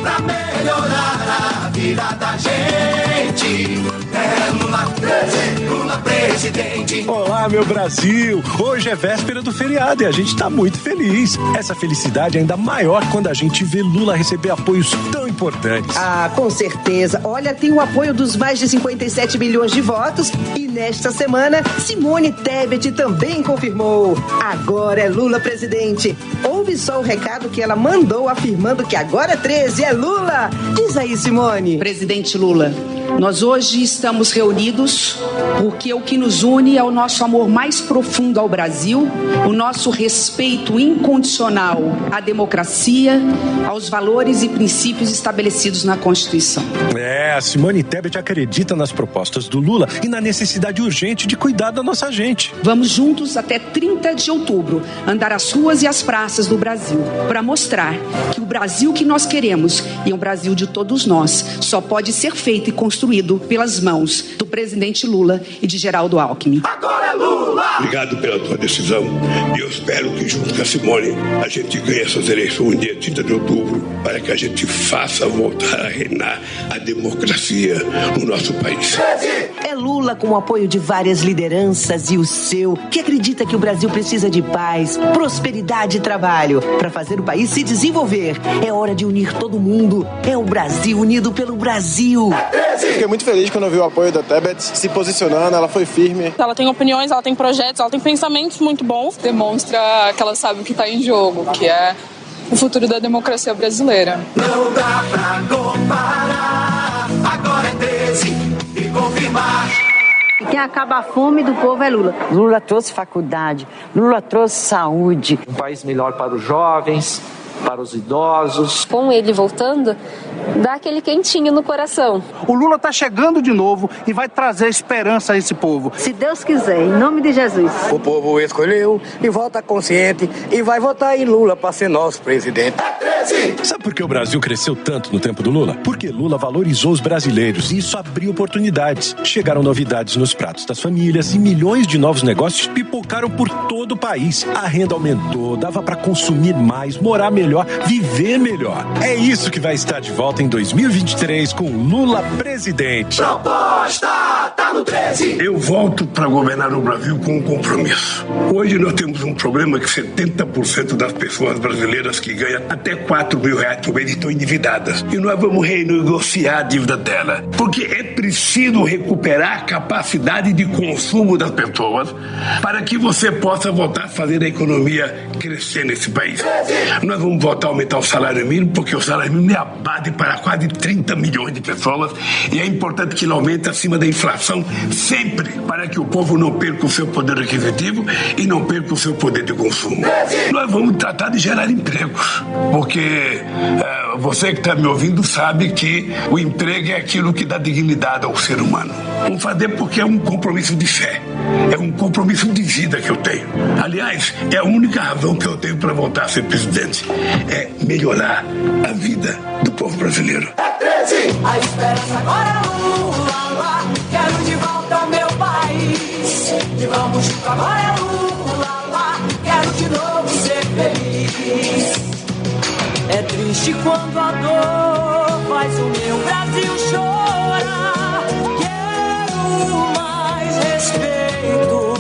Pra melhorar a vida da gente, é Lula, Lula presidente. Olá, meu Brasil! Hoje é véspera do feriado e a gente tá muito feliz. Essa felicidade é ainda maior quando a gente vê Lula receber apoios tão importantes. Ah, com certeza. Olha, tem o apoio dos mais de 57 milhões de votos e nesta semana, Simone Tebet também confirmou. Agora é Lula presidente. Ouve só o recado que ela mandou afirmando que agora 13 é Lula. Diz aí, Simone. Presidente Lula, nós hoje estamos reunidos porque o que nos une é o nosso amor mais profundo ao Brasil, o nosso respeito incondicional à democracia, aos valores e princípios estabelecidos na Constituição. A Simone Tebet acredita nas propostas do Lula e na necessidade urgente de cuidar da nossa gente. Vamos juntos até 30 de outubro andar as ruas e as praças do Brasil para mostrar que o Brasil que nós queremos e é um Brasil de todos nós só pode ser feito e construído pelas mãos do presidente Lula e de Geraldo Alckmin. Agora é Lula! Obrigado pela tua decisão e eu espero que junto com a Simone a gente ganhe essas eleições no dia 30 de outubro para que a gente faça voltar a reinar a democracia no nosso país. É Lula com o apoio de várias lideranças e o seu, que acredita que o Brasil precisa de paz, prosperidade e trabalho para fazer o país se desenvolver. É hora de unir todo mundo. É o Brasil unido pelo Brasil. Fiquei muito feliz quando eu vi o apoio da Tebet se posicionando, ela foi firme. Ela tem opiniões, ela tem projetos, ela tem pensamentos muito bons. Demonstra que ela sabe o que está em jogo, que é o futuro da democracia brasileira. Não dá pra comparar, agora é 13 e confirmar. Quem acaba a fome do povo é Lula. Lula trouxe faculdade, Lula trouxe saúde. Um país melhor para os jovens, para os idosos. Com ele voltando, dá aquele quentinho no coração. O Lula está chegando de novo e vai trazer esperança a esse povo. Se Deus quiser, em nome de Jesus. O povo escolheu e vota consciente e vai votar em Lula para ser nosso presidente. Sabe por que o Brasil cresceu tanto no tempo do Lula? Porque Lula valorizou os brasileiros e isso abriu oportunidades. Chegaram novidades nos pratos das famílias e milhões de novos negócios pipocaram por todo o país. A renda aumentou, dava para consumir mais, morar melhor, viver melhor. É isso que vai estar de volta. volta em 2023 com Lula presidente. Proposta tá no 13. Eu volto para governar o Brasil com um compromisso. Hoje nós temos um problema que 70% das pessoas brasileiras que ganham até R$4.000 por mês estão endividadas. E nós vamos renegociar a dívida dela. Porque é preciso recuperar a capacidade de consumo das pessoas para que você possa voltar a fazer a economia crescer nesse país. Nós vamos voltar a aumentar o salário mínimo, porque o salário mínimo é a base para quase 30 milhões de pessoas e é importante que ele aumente acima da inflação sempre, para que o povo não perca o seu poder aquisitivo e não perca o seu poder de consumo. Nós vamos tratar de gerar empregos, porque você que está me ouvindo sabe que o emprego é aquilo que dá dignidade ao ser humano. Vamos fazer porque é um compromisso de fé, é um compromisso de vida que eu tenho. Aliás, é a única razão que eu tenho para voltar a ser presidente, é melhorar a vida do povo brasileiro. É 13, a esperança agora é Lula, lá. Quero de volta ao meu país. E vamos junto, agora é Lula, lá. Quero de novo ser feliz. É triste quando a dor faz o meu Brasil chorar. Quero mais respeito.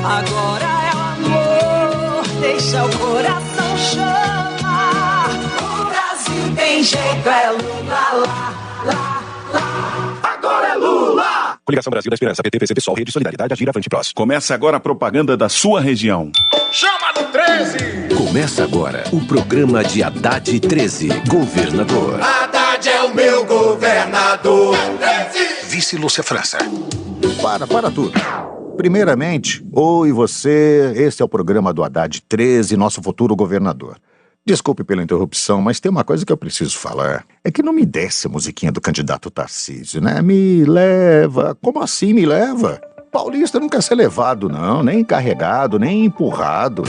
Agora é o amor, deixa o coração chamar. O Brasil tem jeito, é Lula, lá. Agora é Lula. Coligação Brasil da Esperança, PT, PCB, PSOL, Rede Solidariedade, Agir, Avante, Próximo. Começa agora a propaganda da sua região. Chama no 13! Começa agora o programa de Haddad 13, governador. Haddad é o meu governador. Vice Lúcia França. Para tudo. Primeiramente, oi você, esse é o programa do Haddad 13, nosso futuro governador. Desculpe pela interrupção, mas tem uma coisa que eu preciso falar. É que não me desce a musiquinha do candidato Tarcísio, né? Me leva. Como assim me leva? Paulista não quer ser levado, não. Nem carregado, nem empurrado.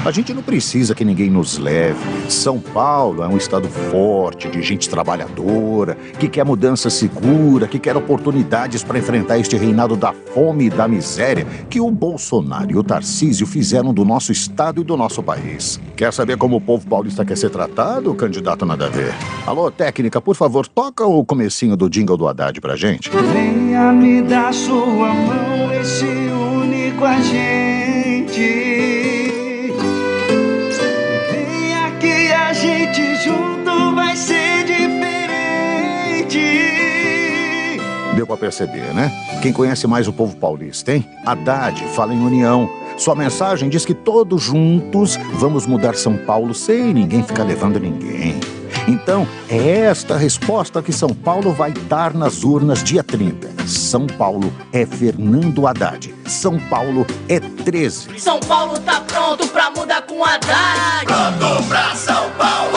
A gente não precisa que ninguém nos leve. São Paulo é um estado forte, de gente trabalhadora, que quer mudança segura, que quer oportunidades para enfrentar este reinado da fome e da miséria que o Bolsonaro e o Tarcísio fizeram do nosso estado e do nosso país. Quer saber como o povo paulista quer ser tratado, candidato nada a ver? Alô, técnica, por favor, toca o comecinho do jingle do Haddad pra gente. Venha me dar sua mão e se une com a gente. A gente junto vai ser diferente. Deu pra perceber, né? Quem conhece mais o povo paulista, hein? Haddad fala em união. Sua mensagem diz que todos juntos vamos mudar São Paulo sem ninguém ficar levando ninguém. Então, é esta a resposta que São Paulo vai dar nas urnas dia 30. São Paulo é Fernando Haddad. São Paulo é 13. São Paulo tá pronto pra mudar com Haddad. Pronto pra São Paulo.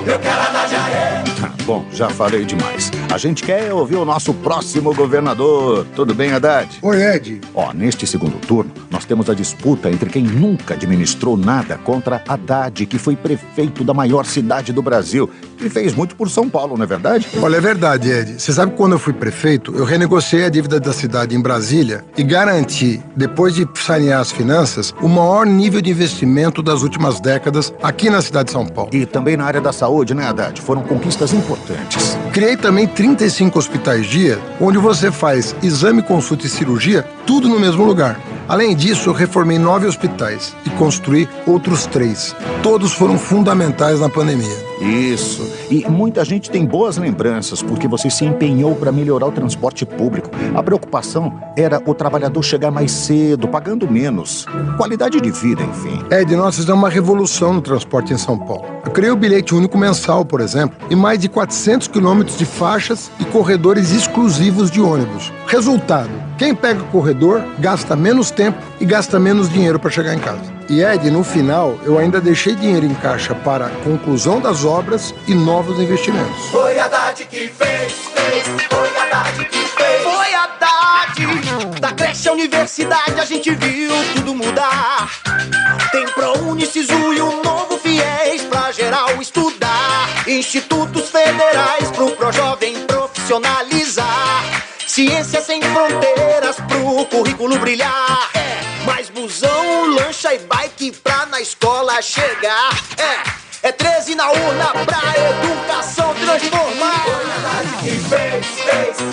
Eu quero Haddad aê. Bom, já falei demais. A gente quer ouvir o nosso próximo governador. Tudo bem, Haddad? Oi, Ed. Neste segundo turno, nós temos a disputa entre quem nunca administrou nada contra Haddad, que foi prefeito da maior cidade do Brasil e fez muito por São Paulo, não é verdade? Olha, é verdade, Ed. Você sabe que quando eu fui prefeito, eu renegociei a dívida da cidade em Brasília e garanti, depois de sanear as finanças, o maior nível de investimento das últimas décadas aqui na cidade de São Paulo. E também na área da saúde, né, Haddad? Foram conquistas importantes. Criei também 35 hospitais-dia, onde você faz exame, consulta e cirurgia, tudo no mesmo lugar. Além disso, eu reformei 9 hospitais e construí outros 3. Todos foram fundamentais na pandemia. Isso. E muita gente tem boas lembranças porque você se empenhou para melhorar o transporte público. A preocupação era o trabalhador chegar mais cedo, pagando menos. Qualidade de vida, enfim. Ed, nós fizemos uma revolução no transporte em São Paulo. Eu criei o bilhete único mensal, por exemplo, e mais de 400 quilômetros de faixas e corredores exclusivos de ônibus. Resultado, quem pega o corredor gasta menos tempo e gasta menos dinheiro para chegar em casa. E Ed, no final, eu ainda deixei dinheiro em caixa para a conclusão das obras e novos investimentos. Foi Haddad que fez, foi Haddad que fez. Foi Haddad, da creche à universidade a gente viu tudo mudar. Tem ProUni, SISU e um novo FIES pra geral estudar. Institutos federais pro ProJovem profissionalizar. Ciência sem fronteiras pro currículo brilhar. Mais busão, lancha e bike pra na escola chegar. É 13 na urna pra educação transformar. Foi Haddad que fez,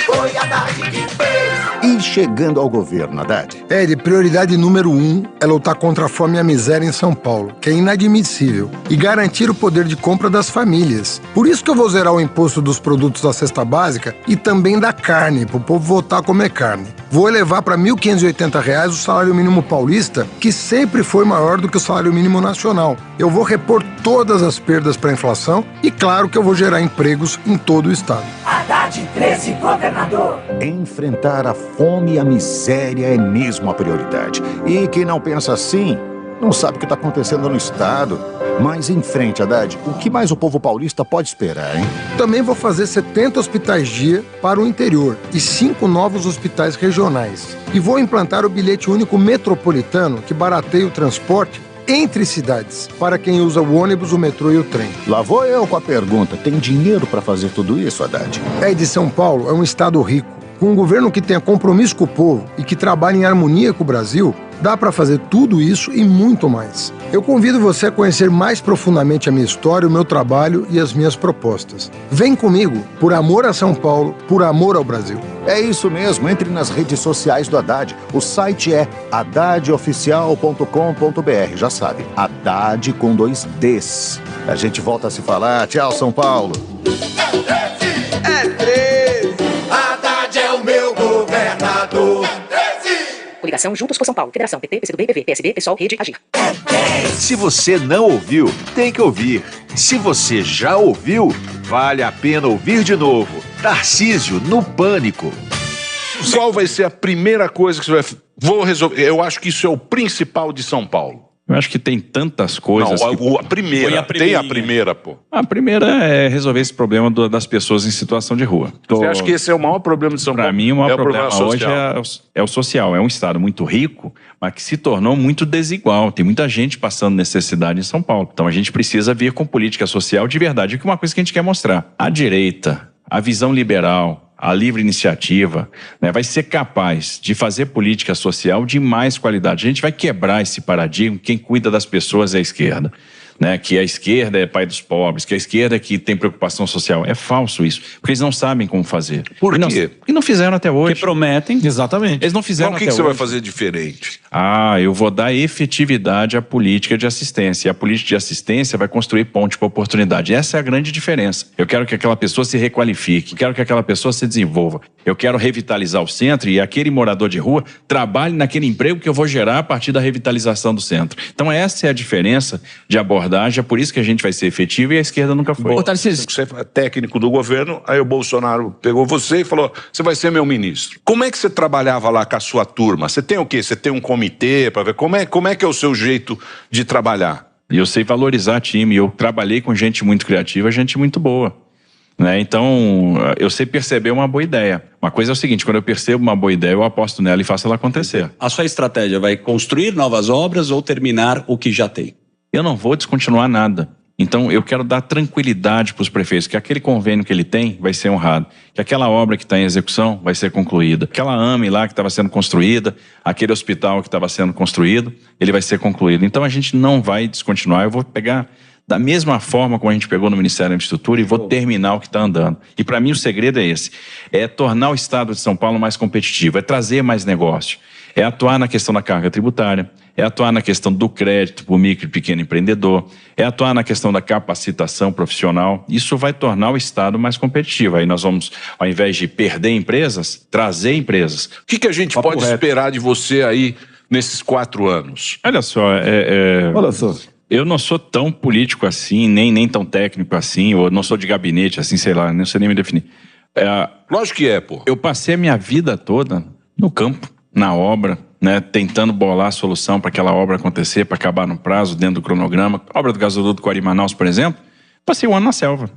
foi Haddad que fez. E chegando ao governo, Haddad? Prioridade número 1 é lutar contra a fome e a miséria em São Paulo, que é inadmissível, e garantir o poder de compra das famílias. Por isso que eu vou zerar o imposto dos produtos da cesta básica e também da carne, para o povo voltar a comer carne. Vou elevar para R$ 1.580 o salário mínimo paulista, que sempre foi maior do que o salário mínimo nacional. Eu vou repor todas as perdas para a inflação e claro que eu vou gerar empregos em todo o estado. Haddad 13, governador. Enfrentar a fome e a miséria é mesmo a prioridade. E quem não pensa assim, não sabe o que está acontecendo no estado. Mas em frente, Haddad, o que mais o povo paulista pode esperar, hein? Também vou fazer 70 hospitais-dia para o interior e 5 novos hospitais regionais. E vou implantar o bilhete único metropolitano, que barateia o transporte entre cidades, para quem usa o ônibus, o metrô e o trem. Lá vou eu com a pergunta, tem dinheiro para fazer tudo isso, Haddad? De São Paulo é um estado rico. Com um governo que tenha compromisso com o povo e que trabalhe em harmonia com o Brasil, dá para fazer tudo isso e muito mais. Eu convido você a conhecer mais profundamente a minha história, o meu trabalho e as minhas propostas. Vem comigo, por amor a São Paulo, por amor ao Brasil. É isso mesmo, entre nas redes sociais do Haddad. O site é haddadoficial.com.br, já sabe, Haddad com 2 Ds. A gente volta a se falar. Tchau, São Paulo. É 13. Haddad é o meu governador. Coligação Juntos por São Paulo. Federação PT, PCdoB, PV, PSD, PSOL, Rede, Agir. Se você não ouviu, tem que ouvir. Se você já ouviu, vale a pena ouvir de novo. Tarcísio no Pânico. Qual vai ser a primeira coisa que você vai... Vou resolver. Eu acho que isso é o principal de São Paulo. Eu acho que tem tantas coisas. Não, a primeira. Tem a primeira, pô. A primeira é resolver esse problema das pessoas em situação de rua. Você acha que esse é o maior problema de São Paulo? Para mim, o maior problema hoje social. é o social. É um estado muito rico, mas que se tornou muito desigual. Tem muita gente passando necessidade em São Paulo. Então a gente precisa vir com política social de verdade. Que é uma coisa que a gente quer mostrar. A direita, a visão liberal, a livre iniciativa, né, vai ser capaz de fazer política social de mais qualidade. A gente vai quebrar esse paradigma, quem cuida das pessoas é a esquerda. Né, que a esquerda é pai dos pobres, que a esquerda é que tem preocupação social. É falso isso, porque eles não sabem como fazer. Por quê? Porque não fizeram até hoje. Porque prometem. Exatamente. Eles não fizeram até hoje. O que você vai fazer diferente? Eu vou dar efetividade à política de assistência. E a política de assistência vai construir ponte para oportunidade. Essa é a grande diferença. Eu quero que aquela pessoa se requalifique. Eu quero que aquela pessoa se desenvolva. Eu quero revitalizar o centro e aquele morador de rua trabalhe naquele emprego que eu vou gerar a partir da revitalização do centro. Então essa é a diferença de abordagem. É por isso que a gente vai ser efetivo e a esquerda nunca foi. Você é técnico do governo, aí o Bolsonaro pegou você e falou, você vai ser meu ministro. Como é que você trabalhava lá com a sua turma? Você tem o quê? Você tem um comitê para ver como é que é o seu jeito de trabalhar? E eu sei valorizar time. Eu trabalhei com gente muito criativa, gente muito boa. Né? Então, eu sei perceber uma boa ideia. Uma coisa é o seguinte, quando eu percebo uma boa ideia, eu aposto nela e faço ela acontecer. A sua estratégia vai construir novas obras ou terminar o que já tem? Eu não vou descontinuar nada. Então, eu quero dar tranquilidade para os prefeitos, que aquele convênio que ele tem vai ser honrado, que aquela obra que está em execução vai ser concluída, aquela AME lá que estava sendo construída, aquele hospital que estava sendo construído, ele vai ser concluído. Então, a gente não vai descontinuar, eu vou pegar da mesma forma como a gente pegou no Ministério da Infraestrutura e vou terminar o que está andando. E para mim o segredo é esse, é tornar o Estado de São Paulo mais competitivo, é trazer mais negócio, é atuar na questão da carga tributária, é atuar na questão do crédito para o micro e pequeno empreendedor, é atuar na questão da capacitação profissional. Isso vai tornar o Estado mais competitivo. Aí nós vamos, ao invés de perder empresas, trazer empresas. O que a gente pode esperar de você aí nesses 4 anos? Olha só, Olha só. Eu não sou tão político assim, nem tão técnico assim, ou não sou de gabinete assim, sei lá, não sei nem me definir. Lógico que é, pô. Eu passei a minha vida toda no campo, na obra, né, tentando bolar a solução para aquela obra acontecer, para acabar no prazo, dentro do cronograma. A obra do gasoduto Coari Manaus, por exemplo, passei 1 ano na selva.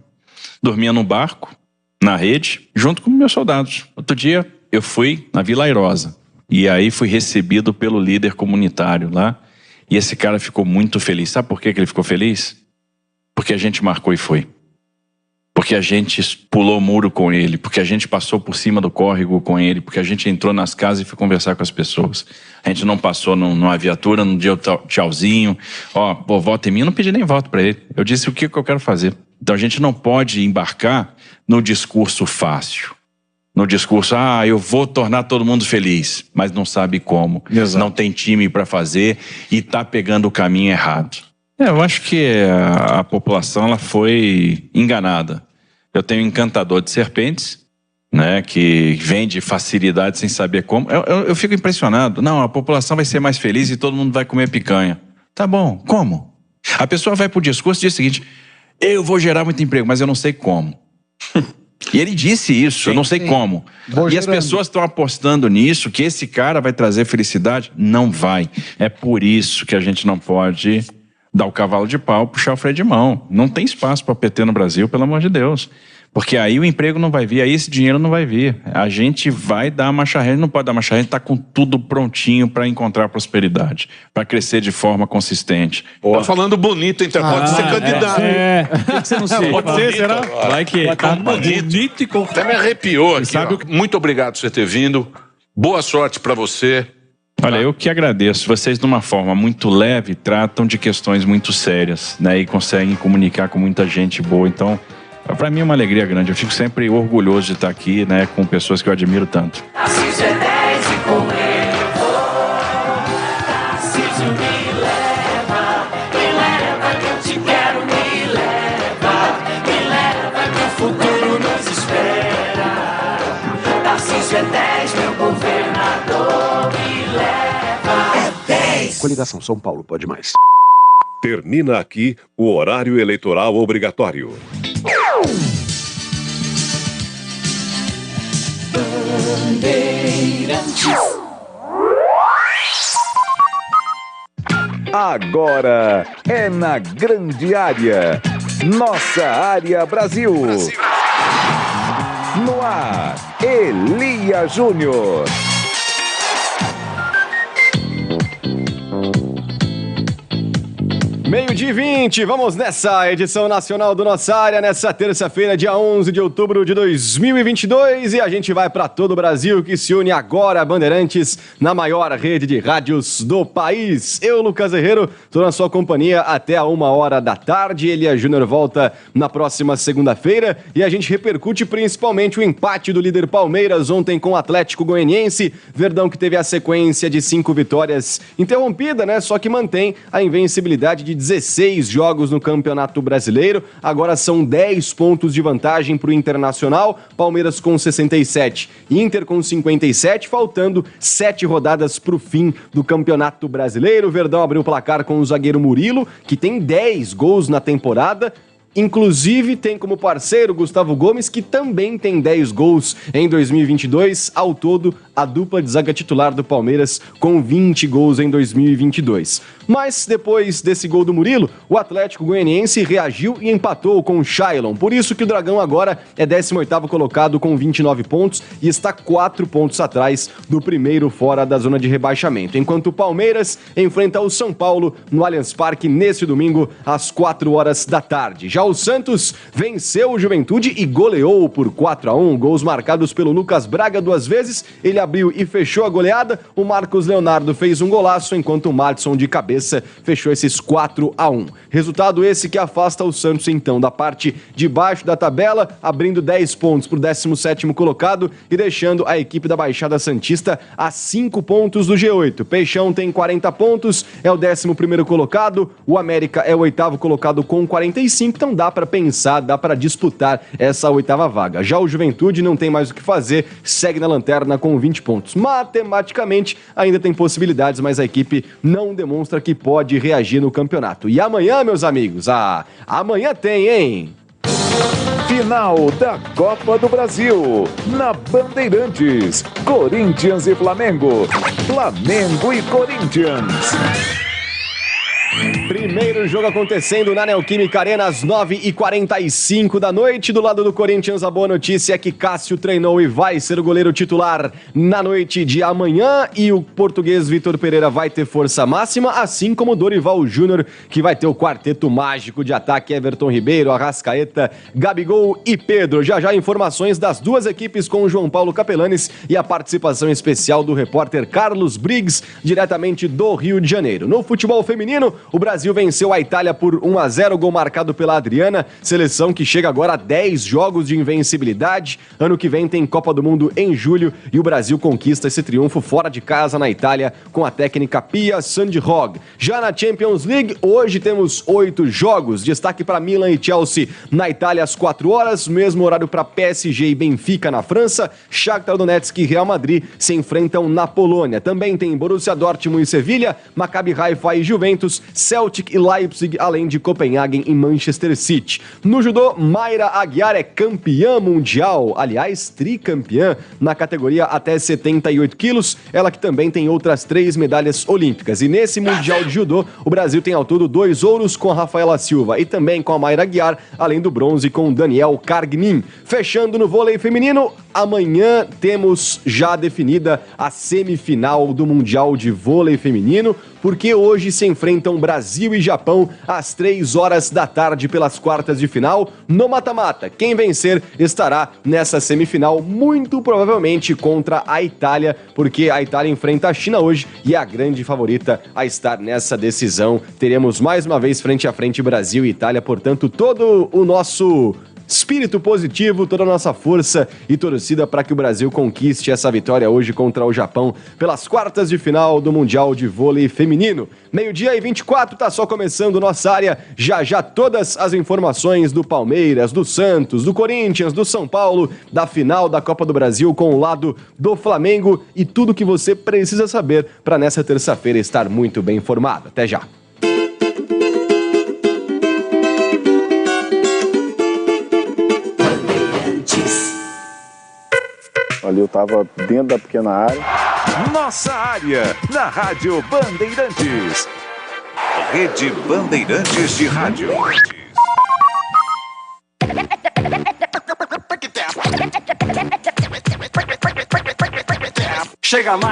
Dormia no barco, na rede, junto com meus soldados. Outro dia, eu fui na Vila Airosa, e aí fui recebido pelo líder comunitário lá, e esse cara ficou muito feliz. Sabe por que ele ficou feliz? Porque a gente marcou e foi. porque a gente pulou muro com ele, porque a gente passou por cima do córrego com ele, porque a gente entrou nas casas e foi conversar com as pessoas. A gente não passou numa viatura, não deu tchauzinho. Pô, vota em mim, eu não pedi nem voto para ele. Eu disse o que eu quero fazer. Então a gente não pode embarcar no discurso fácil. No discurso, eu vou tornar todo mundo feliz, mas não sabe como. Exato. Não tem time para fazer e tá pegando o caminho errado. Eu acho que a população ela foi enganada. Eu tenho um encantador de serpentes, né, que vende facilidade sem saber como. Eu fico impressionado. Não, a população vai ser mais feliz e todo mundo vai comer picanha. Tá bom, como? A pessoa vai pro discurso e diz o seguinte: eu vou gerar muito emprego, mas eu não sei como. E ele disse isso, eu não sei como. E as pessoas estão apostando nisso, que esse cara vai trazer felicidade. Não vai. É por isso que a gente não pode dar o cavalo de pau, puxar o freio de mão. Não tem espaço para PT no Brasil, pelo amor de Deus. Porque aí o emprego não vai vir, aí esse dinheiro não vai vir. A gente vai dar marcha ré, não pode dar marcha ré, a gente está com tudo prontinho para encontrar prosperidade, para crescer de forma consistente. Tá falando bonito, então pode ser candidato. Por que você não sei? Pode ser, será? Vai que Tá bonito e com... Até me arrepiou aqui. Muito obrigado por você ter vindo. Boa sorte para você. Olha, eu que agradeço. Vocês, de uma forma muito leve, tratam de questões muito sérias, né? E conseguem comunicar com muita gente boa. Então, para mim é uma alegria grande. Eu fico sempre orgulhoso de estar aqui, né? Com pessoas que eu admiro tanto. Tarcísio é 10 e com ele eu vou. Tarcísio me leva que eu te quero, me leva que o futuro nos espera. Tarcísio é 10, meu governador, me leva. É 10. Coligação São Paulo pode mais. Termina aqui o horário eleitoral obrigatório. Agora é na grande área. Nossa Área Brasil. No ar, Elia Júnior. Meio-dia e 20, vamos nessa edição nacional do Nossa Área, nessa terça-feira, dia 11 de outubro de 2022, e a gente vai para todo o Brasil, que se une agora a Bandeirantes, na maior rede de rádios do país. Eu, Lucas Herrero, estou na sua companhia até a 1h da tarde. Elia Júnior volta na próxima segunda-feira e a gente repercute principalmente o empate do líder Palmeiras ontem com o Atlético Goianiense. Verdão que teve a sequência de 5 vitórias interrompida, né? Só que mantém a invencibilidade de 16 jogos no Campeonato Brasileiro. Agora são 10 pontos de vantagem para o Internacional. Palmeiras com 67, Inter com 57, faltando 7 rodadas para o fim do Campeonato Brasileiro. O Verdão abriu o placar com o zagueiro Murilo, que tem 10 gols na temporada. Inclusive, tem como parceiro Gustavo Gomes, que também tem 10 gols em 2022. Ao todo, a dupla de zaga titular do Palmeiras com 20 gols em 2022. Mas, depois desse gol do Murilo, o Atlético Goianiense reagiu e empatou com o Shailon. Por isso que o Dragão agora é 18º colocado com 29 pontos e está 4 pontos atrás do primeiro fora da zona de rebaixamento. Enquanto o Palmeiras enfrenta o São Paulo no Allianz Parque nesse domingo, às 4h da tarde. Já o Santos venceu o Juventude e goleou por 4-1, gols marcados pelo Lucas Braga 2 vezes, ele abriu e fechou a goleada, o Marcos Leonardo fez um golaço, enquanto o Madison de cabeça fechou esses 4-1. Resultado esse que afasta o Santos então da parte de baixo da tabela, abrindo 10 pontos para o 17º colocado e deixando a equipe da Baixada Santista a 5 pontos do G8. Peixão tem 40 pontos, é o 11º colocado, o América é o 8º colocado com 45, então dá para pensar, dá para disputar essa 8ª vaga. Já o Juventude não tem mais o que fazer, segue na lanterna com 20 pontos. Matematicamente ainda tem possibilidades, mas a equipe não demonstra que pode reagir no campeonato. E amanhã, meus amigos, amanhã tem, hein? Final da Copa do Brasil, na Bandeirantes, Corinthians e Flamengo, Flamengo e Corinthians. Primeiro jogo acontecendo na Neoquímica Arena às 9h45 da noite. Do lado do Corinthians, a boa notícia é que Cássio treinou e vai ser o goleiro titular na noite de amanhã. E o português Vitor Pereira vai ter força máxima, assim como o Dorival Júnior, que vai ter o quarteto mágico de ataque: Everton Ribeiro, Arrascaeta, Gabigol e Pedro. Já já informações das duas equipes com o João Paulo Capelanes e a participação especial do repórter Carlos Briggs, diretamente do Rio de Janeiro. No futebol feminino, o Brasil venceu a Itália por 1-0, gol marcado pela Adriana, seleção que chega agora a 10 jogos de invencibilidade. Ano que vem tem Copa do Mundo em julho e o Brasil conquista esse triunfo fora de casa na Itália com a técnica Pia Sandhog. Já na Champions League, hoje temos 8 jogos. Destaque para Milan e Chelsea na Itália às 4 horas, mesmo horário para PSG e Benfica na França. Shakhtar Donetsk e Real Madrid se enfrentam na Polônia. Também tem Borussia Dortmund e Sevilha, Maccabi Haifa e Juventus, Celtic e Leipzig, além de Copenhagen e Manchester City. No judô, Mayra Aguiar é campeã mundial, aliás, tricampeã na categoria até 78 quilos, ela que também tem outras 3 medalhas olímpicas. E nesse Mundial de Judô, o Brasil tem ao todo 2 ouros com a Rafaela Silva e também com a Mayra Aguiar, além do bronze com o Daniel Cargnin. Fechando no vôlei feminino, amanhã temos já definida a semifinal do Mundial de Vôlei Feminino, porque hoje se enfrentam Brasil e Japão às 3 horas da tarde pelas quartas de final no mata-mata. Quem vencer estará nessa semifinal, muito provavelmente contra a Itália, porque a Itália enfrenta a China hoje e é a grande favorita a estar nessa decisão. Teremos mais uma vez frente a frente Brasil e Itália, portanto todo o nosso espírito positivo, toda a nossa força e torcida para que o Brasil conquiste essa vitória hoje contra o Japão pelas quartas de final do Mundial de Vôlei Feminino. 12h24, tá só começando nossa área. Já já todas as informações do Palmeiras, do Santos, do Corinthians, do São Paulo, da final da Copa do Brasil com o lado do Flamengo e tudo que você precisa saber para nessa terça-feira estar muito bem informado. Até já. Ali eu tava dentro da pequena área. Nossa área, na Rádio Bandeirantes. Rede Bandeirantes de Rádio.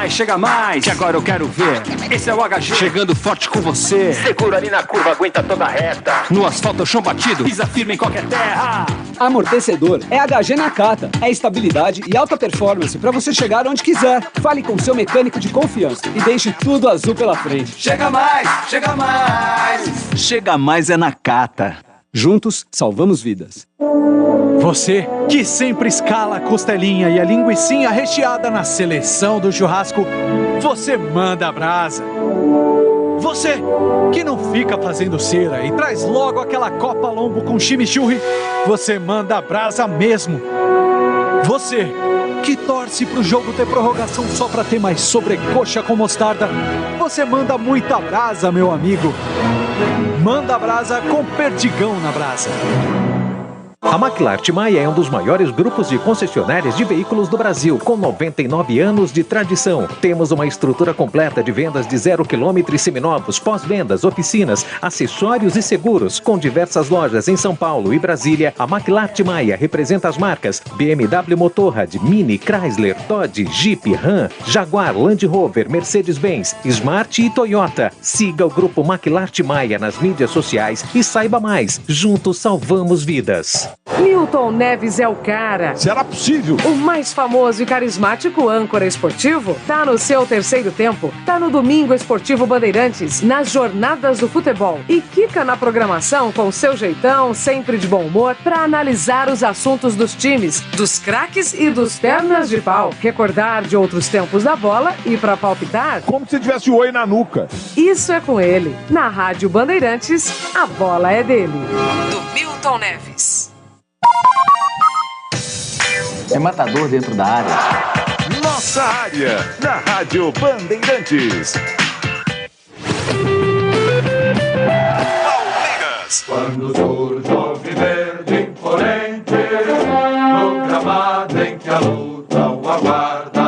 Chega mais, que agora eu quero ver. Esse é o HG, chegando forte com você. Segura ali na curva, aguenta toda reta. No asfalto, chão batido, pisa firme em qualquer terra. Amortecedor é HG Nakata. É estabilidade e alta performance para você chegar onde quiser. Fale com seu mecânico de confiança e deixe tudo azul pela frente. Chega mais, chega mais. Chega mais é Nakata. Juntos, salvamos vidas. Você que sempre escala a costelinha e a linguicinha recheada na seleção do churrasco, você manda a brasa. Você que não fica fazendo cera e traz logo aquela copa lombo com chimichurri, você manda a brasa mesmo. Você que torce pro jogo ter prorrogação só pra ter mais sobrecoxa com mostarda, você manda muita brasa, meu amigo. Manda a brasa com perdigão na brasa. A McLart Maia é um dos maiores grupos de concessionárias de veículos do Brasil, com 99 anos de tradição. Temos uma estrutura completa de vendas de 0 km e seminovos, pós-vendas, oficinas, acessórios e seguros, com diversas lojas em São Paulo e Brasília. A McLart Maia representa as marcas BMW Motorrad, Mini, Chrysler, Dodge, Jeep, Ram, Jaguar, Land Rover, Mercedes-Benz, Smart e Toyota. Siga o grupo McLart Maia nas mídias sociais e saiba mais. Juntos salvamos vidas. Milton Neves é o cara. Será possível? O mais famoso e carismático âncora esportivo tá no seu terceiro tempo. Tá no Domingo Esportivo Bandeirantes, nas Jornadas do Futebol. E quica na programação com seu jeitão, sempre de bom humor, pra analisar os assuntos dos times, dos craques e dos pernas de pau. Recordar de outros tempos da bola e pra palpitar. Como se tivesse o oi na nuca. Isso é com ele. Na Rádio Bandeirantes, a bola é dele. Do Milton Neves. É matador dentro da área. Nossa área, na Rádio Bandeirantes. Palmeiras. Quando surge o verde imponente, no gramado em que a luta o aguarda.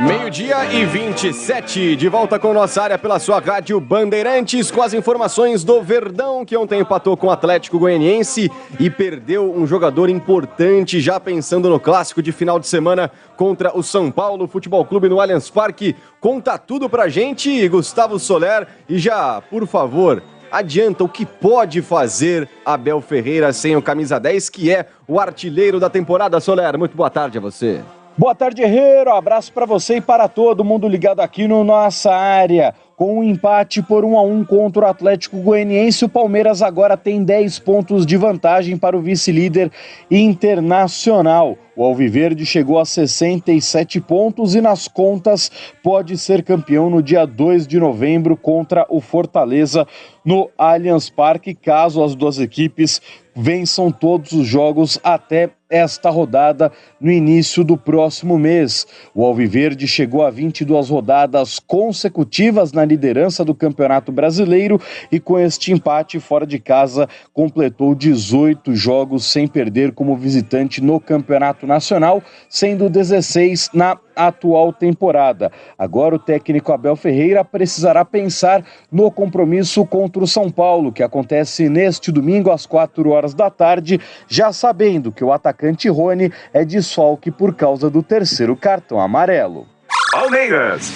Meio-dia e meio-dia-27, de volta com nossa área pela sua rádio Bandeirantes, com as informações do Verdão, que ontem empatou com o Atlético Goianiense e perdeu um jogador importante, já pensando no clássico de final de semana contra o São Paulo Futebol Clube no Allianz Parque. Conta tudo pra gente, Gustavo Soler, e já, por favor, adianta o que pode fazer Abel Ferreira sem o camisa 10, que é o artilheiro da temporada. Soler, muito boa tarde a você. Boa tarde, Herrero. Abraço para você e para todo mundo ligado aqui no Nossa Área. Com um empate por 1-1 contra o Atlético Goianiense, o Palmeiras agora tem 10 pontos de vantagem para o vice-líder Internacional. O Alviverde chegou a 67 pontos e nas contas pode ser campeão no dia 2 de novembro contra o Fortaleza no Allianz Parque, caso as duas equipes vençam todos os jogos até esta rodada no início do próximo mês. O Alviverde chegou a 22 rodadas consecutivas na liderança do Campeonato Brasileiro e com este empate fora de casa completou 18 jogos sem perder como visitante no Campeonato Nacional, sendo 16 na atual temporada. Agora o técnico Abel Ferreira precisará pensar no compromisso contra o São Paulo, que acontece neste domingo às 4 horas da tarde, já sabendo que o atacante Rony é desfalque por causa do terceiro cartão amarelo. Palmeiras.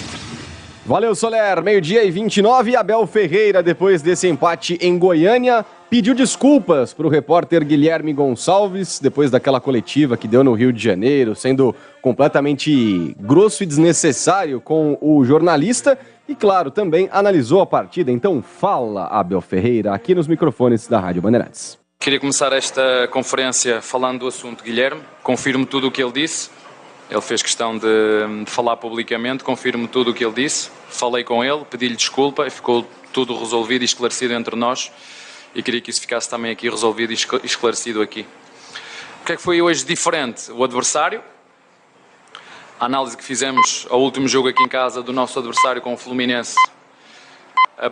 Valeu, Soler. 12:29, Abel Ferreira, depois desse empate em Goiânia, pediu desculpas para o repórter Guilherme Gonçalves, depois daquela coletiva que deu no Rio de Janeiro, sendo completamente grosso e desnecessário com o jornalista. E, claro, também analisou a partida. Então fala, Abel Ferreira, aqui nos microfones da Rádio Bandeirantes. Queria começar esta conferência falando do assunto Guilherme. Confirmo tudo o que ele disse. Ele fez questão de falar publicamente, confirmo tudo o que ele disse. Falei com ele, pedi-lhe desculpa e ficou tudo resolvido e esclarecido entre nós. E queria que isso ficasse também aqui resolvido e esclarecido aqui. O que é que foi hoje diferente? O adversário. A análise que fizemos ao último jogo aqui em casa do nosso adversário com o Fluminense,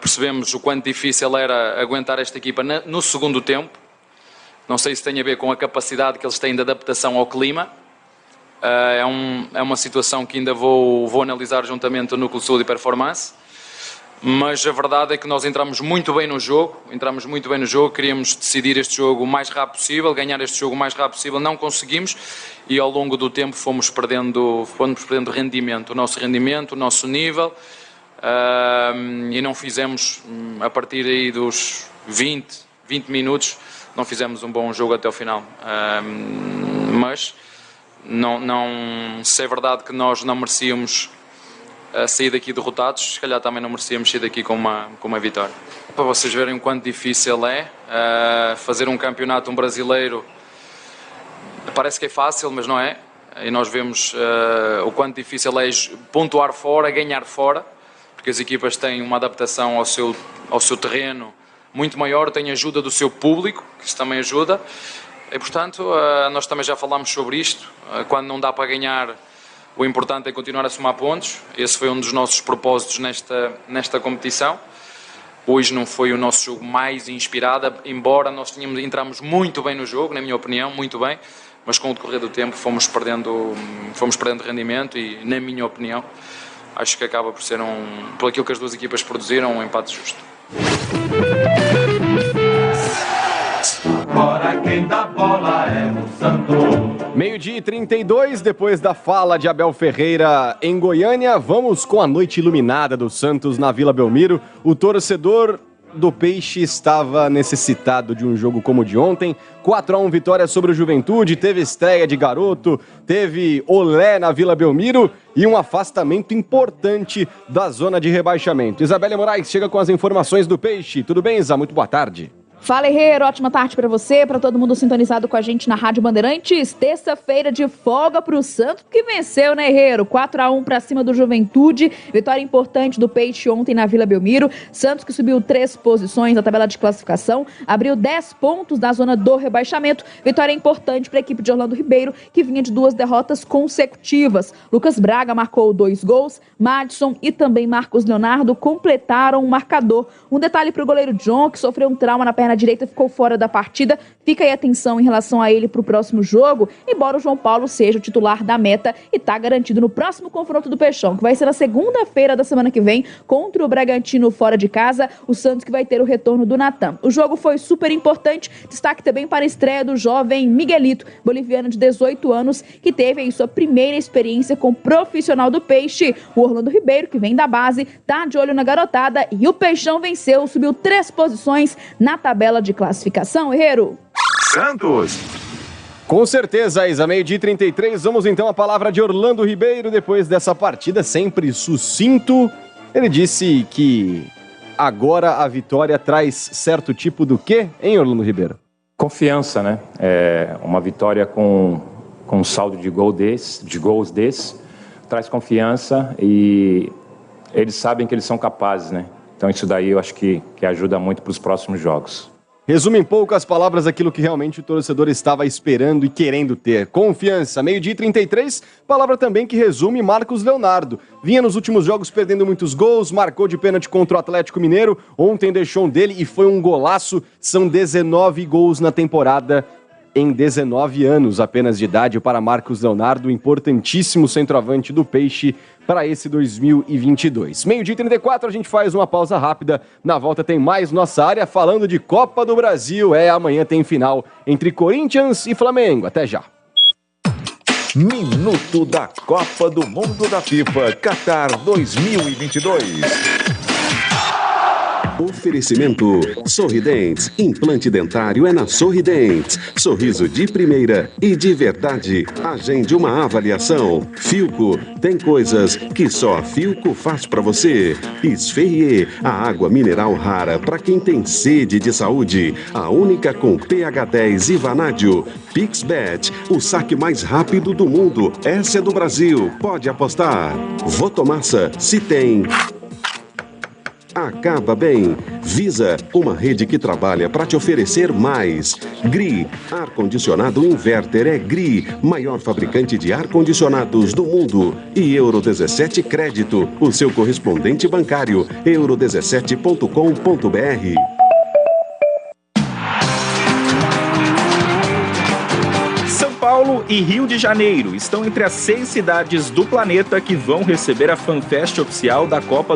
percebemos o quanto difícil era aguentar esta equipa no segundo tempo. Não sei se tem a ver com a capacidade que eles têm de adaptação ao clima. É uma situação que ainda vou analisar juntamente ao Núcleo de Saúde e Performance. Mas a verdade é que nós entramos muito bem no jogo, queríamos decidir este jogo o mais rápido possível, ganhar este jogo o mais rápido possível, não conseguimos e ao longo do tempo fomos perdendo rendimento, o nosso nível, e não fizemos, a partir aí dos 20 minutos, não fizemos um bom jogo até ao final, mas se é verdade que nós não merecíamos sair daqui derrotados, se calhar também não merecíamos sair daqui com uma vitória. Para vocês verem o quanto difícil é fazer um campeonato, um brasileiro, parece que é fácil, mas não é. E nós vemos o quanto difícil é pontuar fora, ganhar fora, porque as equipas têm uma adaptação ao seu terreno muito maior, têm ajuda do seu público, que isso também ajuda. E, portanto, nós também já falámos sobre isto, quando não dá para ganhar, o importante é continuar a somar pontos. Esse foi um dos nossos propósitos nesta competição. Hoje não foi o nosso jogo mais inspirado, embora nós entramos muito bem no jogo, na minha opinião, muito bem, mas com o decorrer do tempo fomos perdendo rendimento e, na minha opinião, acho que acaba por ser por aquilo que as duas equipas produziram, um empate justo. Agora quem dá bola é o Santos. 12:32, depois da fala de Abel Ferreira em Goiânia, vamos com a noite iluminada do Santos na Vila Belmiro. O torcedor do Peixe estava necessitado de um jogo como o de ontem. 4-1 vitória sobre o Juventude, teve estreia de garoto, teve olé na Vila Belmiro e um afastamento importante da zona de rebaixamento. Isabelle Moraes chega com as informações do Peixe. Tudo bem, Isa? Muito boa tarde. Fala, Herrero, ótima tarde pra você, pra todo mundo sintonizado com a gente na Rádio Bandeirantes. Terça-feira de folga pro Santos, que venceu, né, Herrero? 4-1 pra cima do Juventude, vitória importante do Peixe ontem na Vila Belmiro. Santos que subiu 3 posições na tabela de classificação, abriu 10 pontos da zona do rebaixamento. Vitória importante pra equipe de Orlando Ribeiro, que vinha de 2 derrotas consecutivas. Lucas Braga marcou 2 gols, Madison e também Marcos Leonardo completaram o marcador. Um detalhe pro goleiro John, que sofreu um trauma na perna perna direita ficou fora da partida. Fica aí a atenção em relação a ele para o próximo jogo, embora o João Paulo seja o titular da meta e está garantido no próximo confronto do Peixão, que vai ser na segunda-feira da semana que vem, contra o Bragantino fora de casa, o Santos que vai ter o retorno do Natan. O jogo foi super importante, destaque também para a estreia do jovem Miguelito, boliviano de 18 anos, que teve aí sua primeira experiência com profissional do Peixe. O Orlando Ribeiro, que vem da base, tá de olho na garotada e o Peixão venceu, subiu 3 posições na tabela de classificação. Herreiro. Santos. Com certeza, Isa, 12h33, vamos então à palavra de Orlando Ribeiro depois dessa partida, sempre sucinto. Ele disse que agora a vitória traz certo tipo do quê, hein, Orlando Ribeiro? Confiança, né? Uma vitória com um saldo de gols desse, traz confiança e eles sabem que eles são capazes, né? Então isso daí eu acho que ajuda muito para os próximos jogos. Resume em poucas palavras aquilo que realmente o torcedor estava esperando e querendo ter. Confiança. 12h33, palavra também que resume Marcos Leonardo. Vinha nos últimos jogos perdendo muitos gols, marcou de pênalti contra o Atlético Mineiro, ontem deixou um dele e foi um golaço. São 19 gols na temporada em 19 anos apenas de idade para Marcos Leonardo, importantíssimo centroavante do Peixe para esse 2022. 12h34, a gente faz uma pausa rápida. Na volta tem mais nossa área falando de Copa do Brasil. Amanhã tem final entre Corinthians e Flamengo. Até já. Minuto da Copa do Mundo da FIFA Qatar 2022. Oferecimento Sorridentes. Implante dentário é na Sorridentes. Sorriso de primeira e de verdade. Agende uma avaliação. Filco. Tem coisas que só a Filco faz pra você. Esferrier. A água mineral rara pra quem tem sede de saúde. A única com pH 10 e vanádio. PixBet. O saque mais rápido do mundo. Essa é do Brasil. Pode apostar. Votomassa. Se tem... Acaba bem. Visa, uma rede que trabalha para te oferecer mais. GRI, ar-condicionado inverter é GRI, maior fabricante de ar-condicionados do mundo. E Euro 17 Crédito, o seu correspondente bancário, euro17.com.br. São Paulo e Rio de Janeiro estão entre as 6 cidades do planeta que vão receber a FanFest oficial da Copa